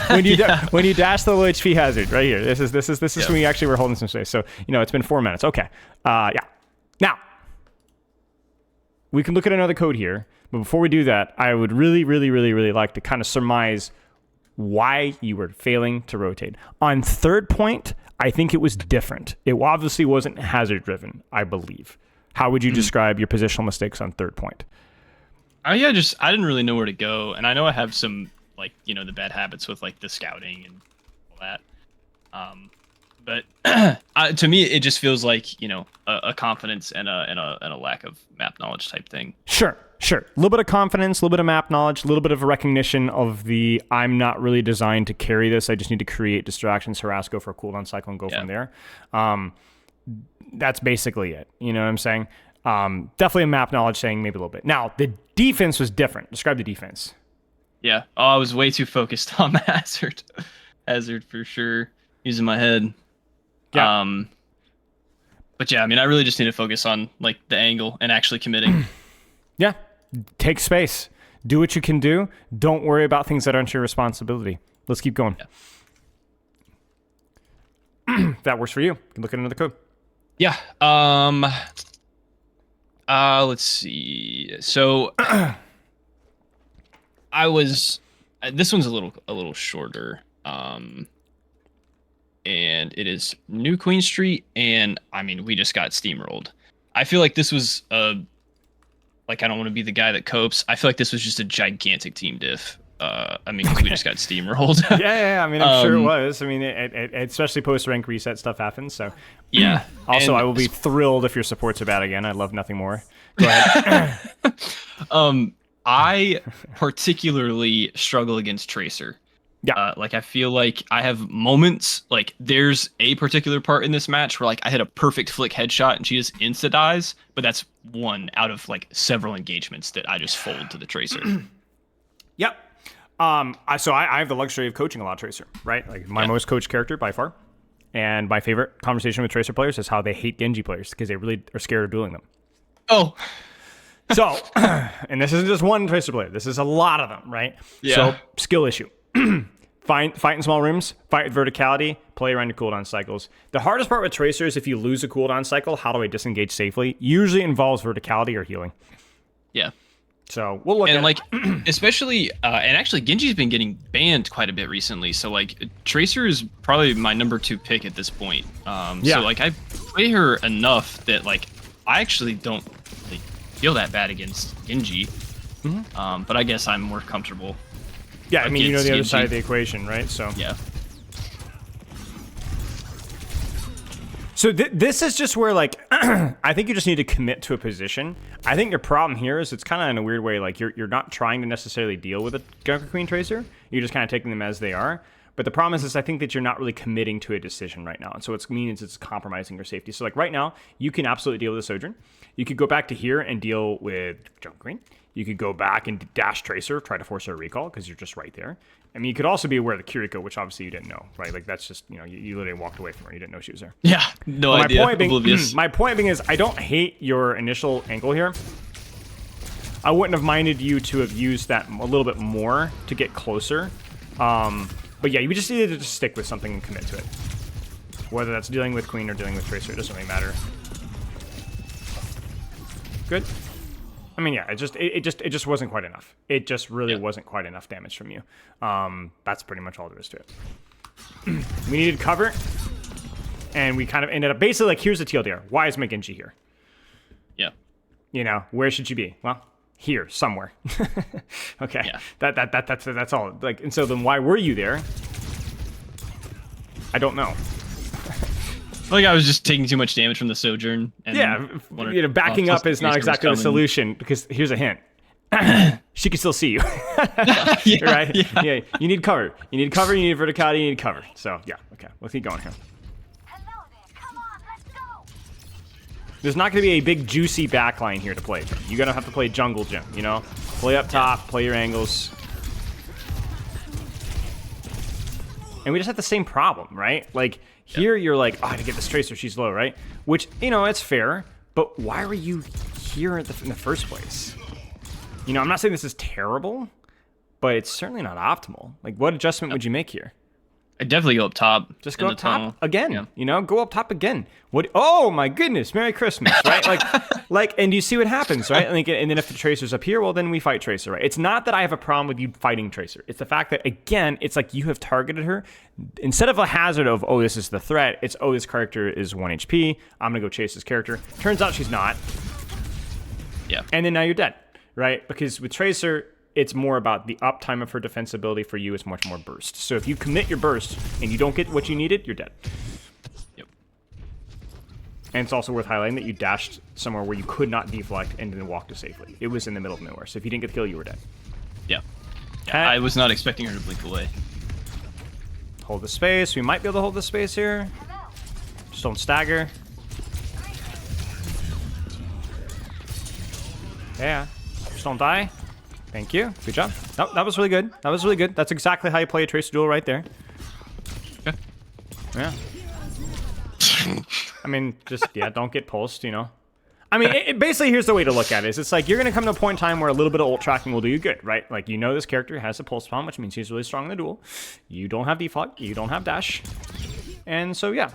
when you dash the low HP hazard, right here. This is when you actually were holding some space. So, it's been 4 minutes. Okay. Yeah. Now, we can look at another code here. But before we do that, I would really, really, really, really like to kind of surmise why you were failing to rotate. On third point, I think it was different. It obviously wasn't hazard-driven, I believe. How would you describe your positional mistakes on third point? I didn't really know where to go. And I know I have some, like, the bad habits with, like, the scouting and all that. But to me, it just feels like, a confidence and a lack of map knowledge type thing. Sure. A little bit of confidence, a little bit of map knowledge, a little bit of recognition of I'm not really designed to carry this. I just need to create distractions, harass, go for a cooldown cycle, and go from there. That's basically it. You know what I'm saying? Definitely a map knowledge thing, maybe a little bit. Now, the defense was different. Describe the defense. Yeah. Oh, I was way too focused on the hazard. Hazard for sure. Using my head. Yeah. But yeah, I mean, I really just need to focus on like the angle and actually committing. Yeah. Take space. Do what you can do. Don't worry about things that aren't your responsibility. Let's keep going. Yeah. That works for you. You can look at another code. Yeah. Let's see. So this one's a little shorter. and it is New Queen Street, and I mean, we just got steamrolled. I feel like this was like I don't want to be the guy that copes. I feel like this was just a gigantic team diff. I mean, 'cause we just got steamrolled. Yeah. I mean, I'm sure it was. I mean, especially post rank reset stuff happens. So yeah. Also, I will be thrilled if your supports are bad again. I'd love nothing more. Go ahead. I particularly struggle against Tracer. Yeah. Like I feel like I have moments, like there's a particular part in this match where like I hit a perfect flick headshot and she just insta dies, but that's one out of like several engagements that I just fold to the Tracer. Yep. So I have the luxury of coaching a lot of Tracer, right? Like my most coached character by far. And my favorite conversation with Tracer players is how they hate Genji players because they really are scared of dueling them. Oh. So, and this isn't just one Tracer player. This is a lot of them, right? Yeah. So, skill issue. Fight in small rooms, fight with verticality, play around your cooldown cycles. The hardest part with Tracer is if you lose a cooldown cycle, how do I disengage safely? Usually involves verticality or healing. Yeah. So we'll look at like, especially, and actually Genji's been getting banned quite a bit recently. So like Tracer is probably my number 2 pick at this point. So like I play her enough that like I actually don't really feel that bad against Genji. But I guess I'm more comfortable. Yeah, I mean, you know the other Genji. side of the equation, right? So Yeah. So this is just where, like, I think you just need to commit to a position. I think your problem here is it's kind of in a weird way, like, you're not trying to necessarily deal with a Junker Queen Tracer. You're just kind of taking them as they are. But the problem is I think that you're not really committing to a decision right now. And so it means it's compromising your safety. So, like, right now, you can absolutely deal with a Sojourn. You could go back to here and deal with Junker Queen. You could go back and dash Tracer, try to force her a recall because you're just right there. I mean, you could also be aware of the Kiriko, which obviously you didn't know, right? Like, that's just, you literally walked away from her. You didn't know she was there. Yeah, no idea. My point being is I don't hate your initial angle here. I wouldn't have minded you to have used that a little bit more to get closer. But yeah, you just needed to just stick with something and commit to it. Whether that's dealing with Queen or dealing with Tracer, it doesn't really matter. Good. I mean, yeah, it just wasn't quite enough. It just really wasn't quite enough damage from you. That's pretty much all there is to it. We needed cover, and we kind of ended up basically like, here's the TLDR. Why is Genji here? Yeah. Where should you be? Well, here somewhere. Okay. Yeah. That's all. Like, and so then why were you there? I don't know. Like I was just taking too much damage from the Sojourn. And backing up is not exactly the solution because here's a hint. She can still see you. Right? Yeah. You need cover. You need cover, you need verticality, you need cover. So, yeah. Okay. Let's keep going here. There's not going to be a big, juicy backline here to play. You're going to have to play jungle gym, Play up top, play your angles. And we just have the same problem, right? Like, here you're like, oh, I gotta get this Tracer, she's low, right? Which, it's fair, but why were you here in the first place? I'm not saying this is terrible, but it's certainly not optimal. Like, what adjustment would you make here? I'd definitely go up top. Just go up top again. Go up top again. What? Oh my goodness! Merry Christmas, right? Like, and you see what happens, right? And then if the Tracer's up here, well, then we fight Tracer, right? It's not that I have a problem with you fighting Tracer. It's the fact that again, it's like you have targeted her instead of a hazard of this is the threat. It's this character is 1 HP. I'm gonna go chase this character. Turns out she's not. Yeah. And then now you're dead, right? Because with Tracer, it's more about the uptime of her defensibility. For you, it's much more burst. So if you commit your burst and you don't get what you needed, you're dead. Yep. And it's also worth highlighting that you dashed somewhere where you could not deflect and then walked to safely. It was in the middle of nowhere. So if you didn't get the kill, you were dead. Yeah. I was not expecting her to blink away. Hold the space. We might be able to hold the space here. Just don't stagger. Yeah. Just don't die. Thank you. Good job. Oh, that was really good. That was really good. That's exactly how you play a Tracer duel right there. Okay. Yeah. I mean, just, don't get pulsed, I mean, basically, here's the way to look at it. It's like you're going to come to a point in time where a little bit of ult tracking will do you good, right? Like, this character has a pulse spawn, which means he's really strong in the duel. You don't have deflect. You don't have dash. And so, yeah.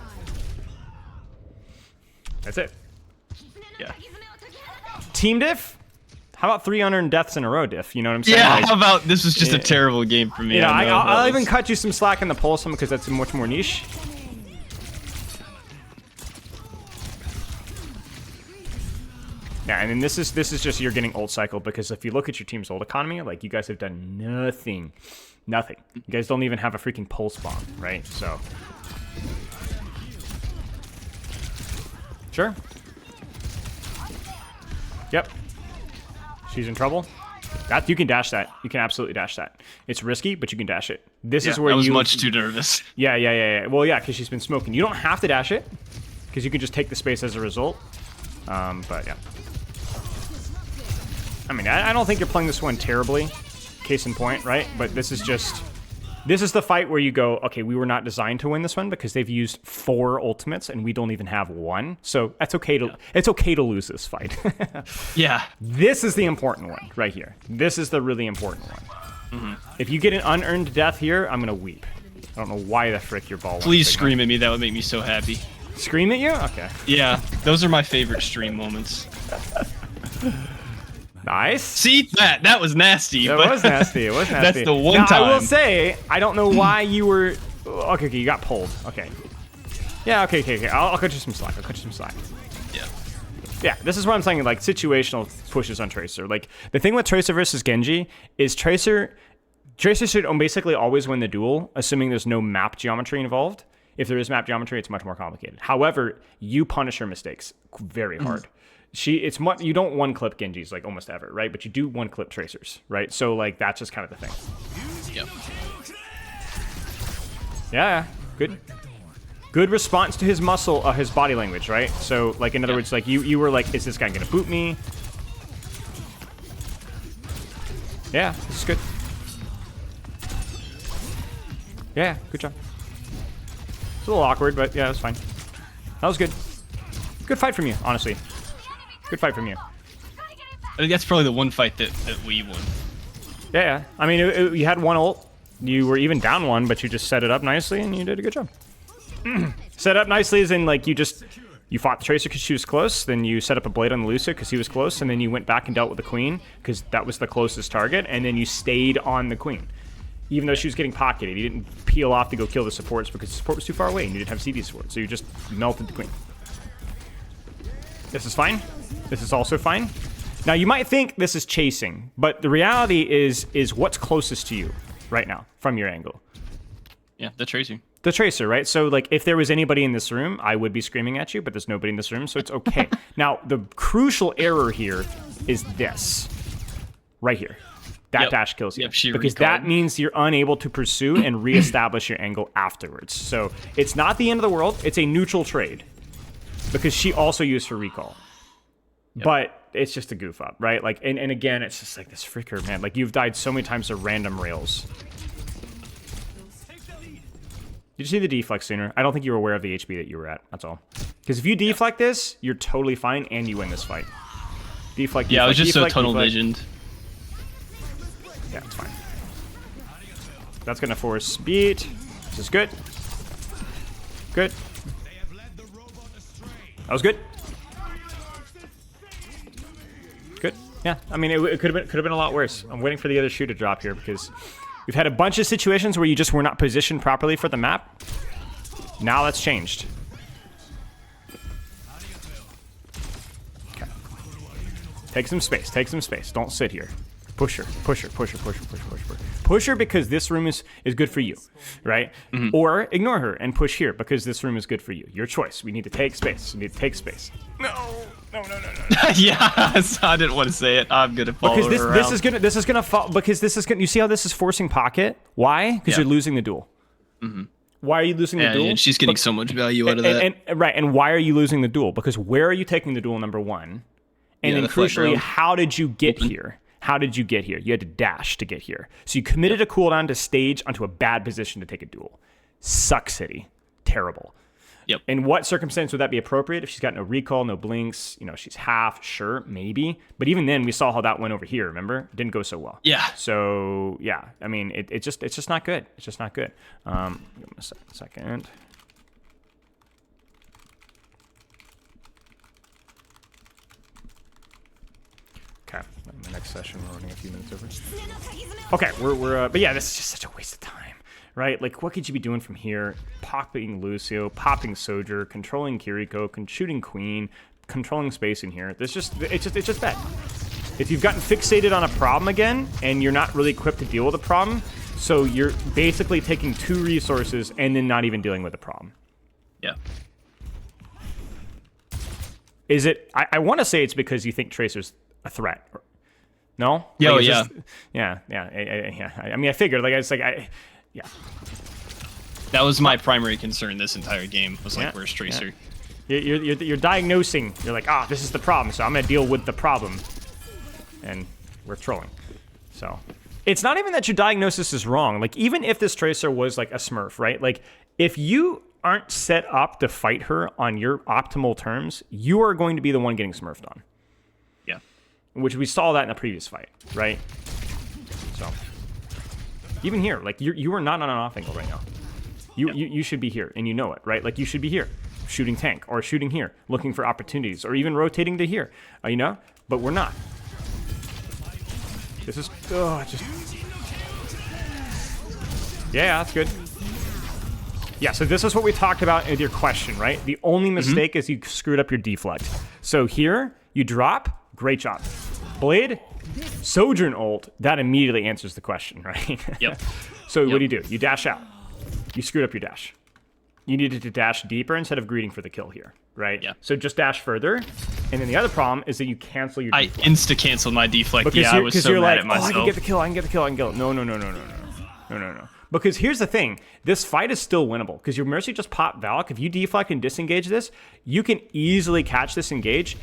That's it. Yeah. Team diff? How about 3 unearned deaths in a row diff? You know what I'm saying? Yeah, how about this was just a terrible game for me. I'll even cut you some slack in the pulse because that's much more niche. and this is just you're getting ult cycle, because if you look at your team's ult economy, like, you guys have done nothing. You guys don't even have a freaking pulse bomb, right? So sure. Yep. She's in trouble. That, you can dash that. You can absolutely dash that. It's risky, but you can dash it. This is where I was much too nervous. Yeah. Well, yeah, because she's been smoking. You don't have to dash it, because you can just take the space as a result. But yeah. I mean, I don't think you're playing this one terribly. Case in point, right? But this is the fight where you go, okay, we were not designed to win this one because they've used 4 ultimates and we don't even have 1. So it's okay to lose this fight. Yeah. This is the important one right here. This is the really important one. If you get an unearned death here, I'm gonna weep. I don't know why the frick your ball. Please scream at me. That would make me so happy. Scream at you? Okay. Yeah, those are my favorite stream moments. Nice. See, that was nasty. It was nasty. It was nasty. That's the one now, time. I will say, I don't know why you were. Okay, you got pulled. Okay. Yeah. Okay. I'll cut you some slack. Yeah. This is what I'm saying. Like, situational pushes on Tracer. Like, the thing with Tracer versus Genji is Tracer should basically always win the duel, assuming there's no map geometry involved. If there is map geometry, it's much more complicated. However, you punish her mistakes very hard. You don't one-clip Genjis, like, almost ever, right? But you do one-clip Tracers, right? So, like, that's just kind of the thing. Yep. Yeah, good response to his his body language, right? So, like, in other words, like, you were like, is this guy gonna boot me? Yeah, this is good. Yeah, good job. It's a little awkward, but yeah, that's fine. That was good. Good fight from you, honestly. Good fight from you. I think that's probably the one fight that we won. Yeah. I mean, you had 1 ult. You were even down 1, but you just set it up nicely, and you did a good job. Set up nicely as in, like, you fought the Tracer because she was close, then you set up a blade on the Lucio because he was close, and then you went back and dealt with the Queen because that was the closest target, and then you stayed on the Queen. Even though she was getting pocketed, you didn't peel off to go kill the supports because the support was too far away and you didn't have CD support, so you just melted the Queen. This is fine. This is also fine. Now, you might think this is chasing, but the reality is what's closest to you right now from your angle. Yeah, the Tracer. The Tracer, right? So, like, if there was anybody in this room, I would be screaming at you, but there's nobody in this room, so it's okay. Now, the crucial error here is this. Right here. That dash kills you. Yep, because that means you're unable to pursue and reestablish your angle afterwards. So, it's not the end of the world. It's a neutral trade. Because she also used her recall. Yep. But it's just a goof up, right? Like, and again, it's just like this fricker, man. Like, you've died so many times to random rails. Did you see the deflect sooner? I don't think you were aware of the HP that you were at. That's all. Because if you deflect this, you're totally fine, and you win this fight. Deflect. Yeah, I was just deflect, so tunnel deflect. visioned. Yeah, it's fine. That's gonna force speed. This is good. Good. That was good. Good. Yeah. I mean, it could have been a lot worse. I'm waiting for the other shoe to drop here because we've had a bunch of situations where you just were not positioned properly for the map. Now that's changed. Okay. Take some space. Take some space. Don't sit here. Push her. Push her. Push her. Push her. Push her. Push her. Push her because this room is good for you, right? Or ignore her and push here because this room is good for you. Your choice. We need to take space. We need to take space. No. Yeah, I didn't want to say it. I'm gonna follow because her this around. is gonna fall because this is gonna. You see how this is forcing pocket? Why? Because you're losing the duel. Why are you losing the duel? And she's getting so much value out of that. And why are you losing the duel? Because where are you taking the duel? Number one, and then crucially, how did you get here? How did you get here? You had to dash to get here. So you committed a cooldown to stage onto a bad position to take a duel. Suck city. Terrible. Yep. In what circumstance would that be appropriate? If she's got no recall, no blinks, she's half, sure, maybe. But even then, we saw how that went over here, remember? It didn't go so well. Yeah. So, yeah, I mean, it's just not good. It's just not good. Give me a second. Okay, my next session, we're running a few minutes over. Okay, but yeah, this is just such a waste of time, right? Like, what could you be doing from here? Popping Lucio, popping Soldier, controlling Kiriko, shooting Queen, controlling spacing here. It's just bad. If you've gotten fixated on a problem again, and you're not really equipped to deal with a problem, so you're basically taking 2 resources and then not even dealing with the problem. Yeah. Is it? I want to say it's because you think Tracer's a threat. No? Yeah, like, yeah. Yeah. I mean, I figured. Yeah. That was my primary concern this entire game. Was like, where's Tracer? Yeah. You're diagnosing. You're like, this is the problem, so I'm gonna deal with the problem. And we're trolling. So it's not even that your diagnosis is wrong. Like, even if this Tracer was like a Smurf, right? Like, if you aren't set up to fight her on your optimal terms, you are going to be the one getting Smurfed on. Yeah. Which we saw that in the previous fight, right? So even here, like, you are not on an off angle right now. You should be here, and you know it, right? Like, you should be here, shooting tank, or shooting here, looking for opportunities, or even rotating to here, you know? But we're not. This is, yeah, that's good. Yeah, so this is what we talked about with your question, right? The only mistake is you screwed up your deflect. So here, you drop, great job. Blade, Sojourn ult, that immediately answers the question, right? Yep. So what do? You dash out. You screwed up your dash. You needed to dash deeper instead of greeting for the kill here, right? Yeah. So just dash further. And then the other problem is that you cancel your deflect. I insta-canceled my deflect. Because I was so you're mad like, at myself. I can get the kill, I can get the kill. No. Because here's the thing. This fight is still winnable. Because your Mercy just popped Valk. If you deflect and disengage this, you can easily catch this engage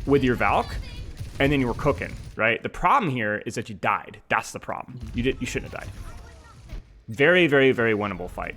with your Valk. And then you were cooking, right? The problem here is that you died. That's the problem. You shouldn't have died. Very, very, very winnable fight.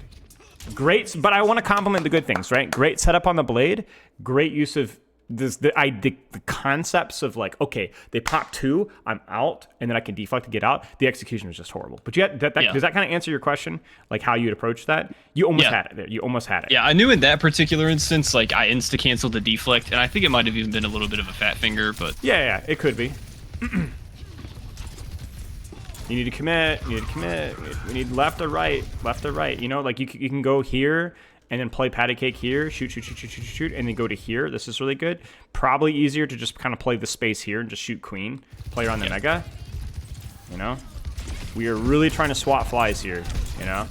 Great, but I want to compliment the good things, right? Great setup on the blade. Great use of the concepts of like, okay, they pop 2, I'm out, and then I can deflect to get out. The execution was just horrible. But does that kind of answer your question? Like how you'd approach that? You almost had it there. You almost had it. Yeah, I knew in that particular instance, like I insta-canceled the deflect, and I think it might have even been a little bit of a fat finger, but... Yeah, it could be. You need to commit. We need left or right. You know, like you can go here and then play patty cake here, shoot, and then go to here. This is really good. Probably easier to just kind of play the space here and just shoot queen. Play around the mega. You know, we are really trying to swat flies here. You know.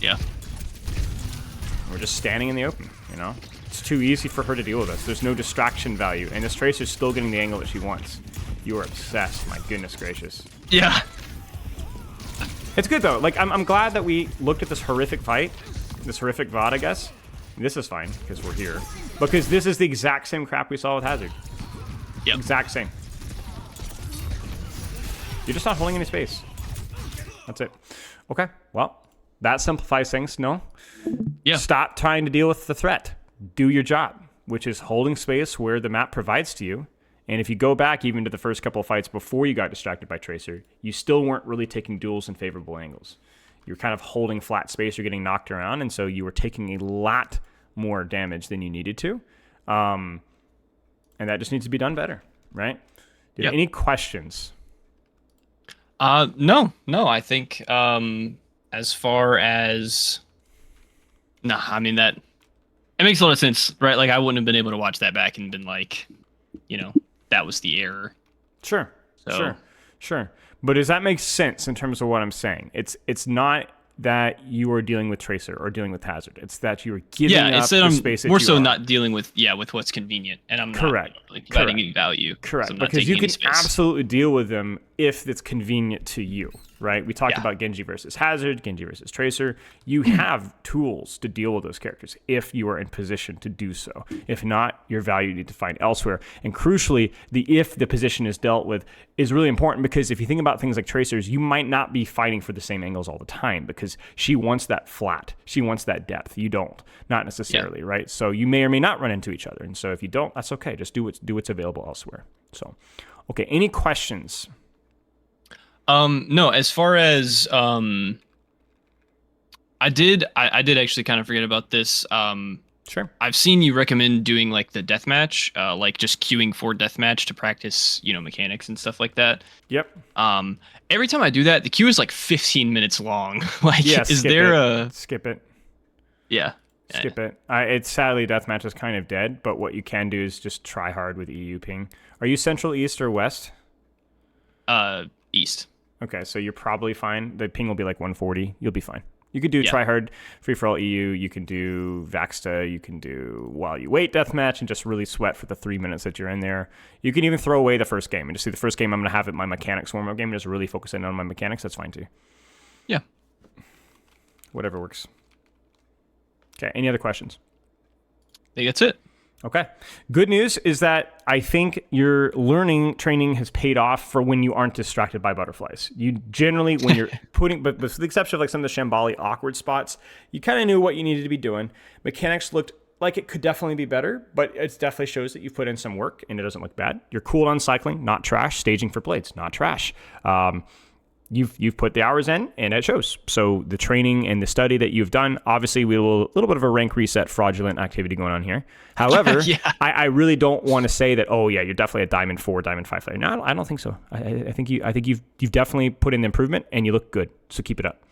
Yeah. We're just standing in the open. You know, it's too easy for her to deal with us. There's no distraction value, and this Tracer's still getting the angle that she wants. You are obsessed. My goodness gracious. Yeah. It's good though. Like I'm glad that we looked at this horrific fight, this horrific VOD, I guess. This is fine because we're here. Because this is the exact same crap we saw with Hazard. Yeah. Exact same. You're just not holding any space. That's it. Okay. Well, that simplifies things. No. Yeah. Stop trying to deal with the threat. Do your job, which is holding space where the map provides to you. And if you go back even to the first couple of fights before you got distracted by Tracer, you still weren't really taking duels in favorable angles. You're kind of holding flat space, you're getting knocked around, and so you were taking a lot more damage than you needed to. And that just needs to be done better, right? Any questions? No. I think as far as... Nah, I mean, that... It makes a lot of sense, right? Like, I wouldn't have been able to watch that back and been like, you know... That was the error. Sure. But does that make sense in terms of what I'm saying? It's not that you are dealing with Tracer or dealing with Hazard. It's that you are giving up the space that more you so are. Not dealing with with what's convenient, and I'm Correct. Not like, providing any value. Correct, So because you can absolutely deal with them if it's convenient to you, right? We talked about Genji versus Hazard, Genji versus Tracer. You have tools to deal with those characters if you are in position to do so. If not, your value you need to find elsewhere. And crucially, if the position is dealt with is really important, because if you think about things like Tracers, you might not be fighting for the same angles all the time because she wants that flat. She wants that depth. You don't. Not necessarily, right? So you may or may not run into each other. And so if you don't, that's okay. Just do what's available elsewhere. So, okay, any questions? No, as far as I did actually kind of forget about this. Sure. I've seen you recommend doing like the deathmatch, like just queuing for deathmatch to practice, mechanics and stuff like that. Yep. Every time I do that, the queue is like 15 minutes long. Like, yeah, is there skip it? Yeah. Skip it. It's sadly deathmatch is kind of dead, but what you can do is just try hard with EU ping. Are you Central, East, or West? East. Okay, so you're probably fine. The ping will be like 140. You'll be fine. You could do try hard, free for all EU. You can do Vaxta. You can do while you wait deathmatch and just really sweat for the 3 minutes that you're in there. You can even throw away the first game and just see the first game I'm going to have it my mechanics warm up game and just really focus in on my mechanics. That's fine too. Yeah. Whatever works. Okay. Any other questions? I think that's it. Okay. Good news is that I think your learning training has paid off for when you aren't distracted by butterflies. You generally, when you're putting, but with the exception of like some of the Shambali awkward spots, you kind of knew what you needed to be doing. Mechanics looked like it could definitely be better, but it definitely shows that you've put in some work and it doesn't look bad. You're cool on cycling, not trash. Staging for blades, not trash. You've put the hours in and it shows. So the training and the study that you've done, obviously we will a little bit of a rank reset fraudulent activity going on here. However, I really don't want to say that, oh yeah, you're definitely a Diamond 4, Diamond 5 player. No, I don't think so. I think you've definitely put in the improvement and you look good. So keep it up.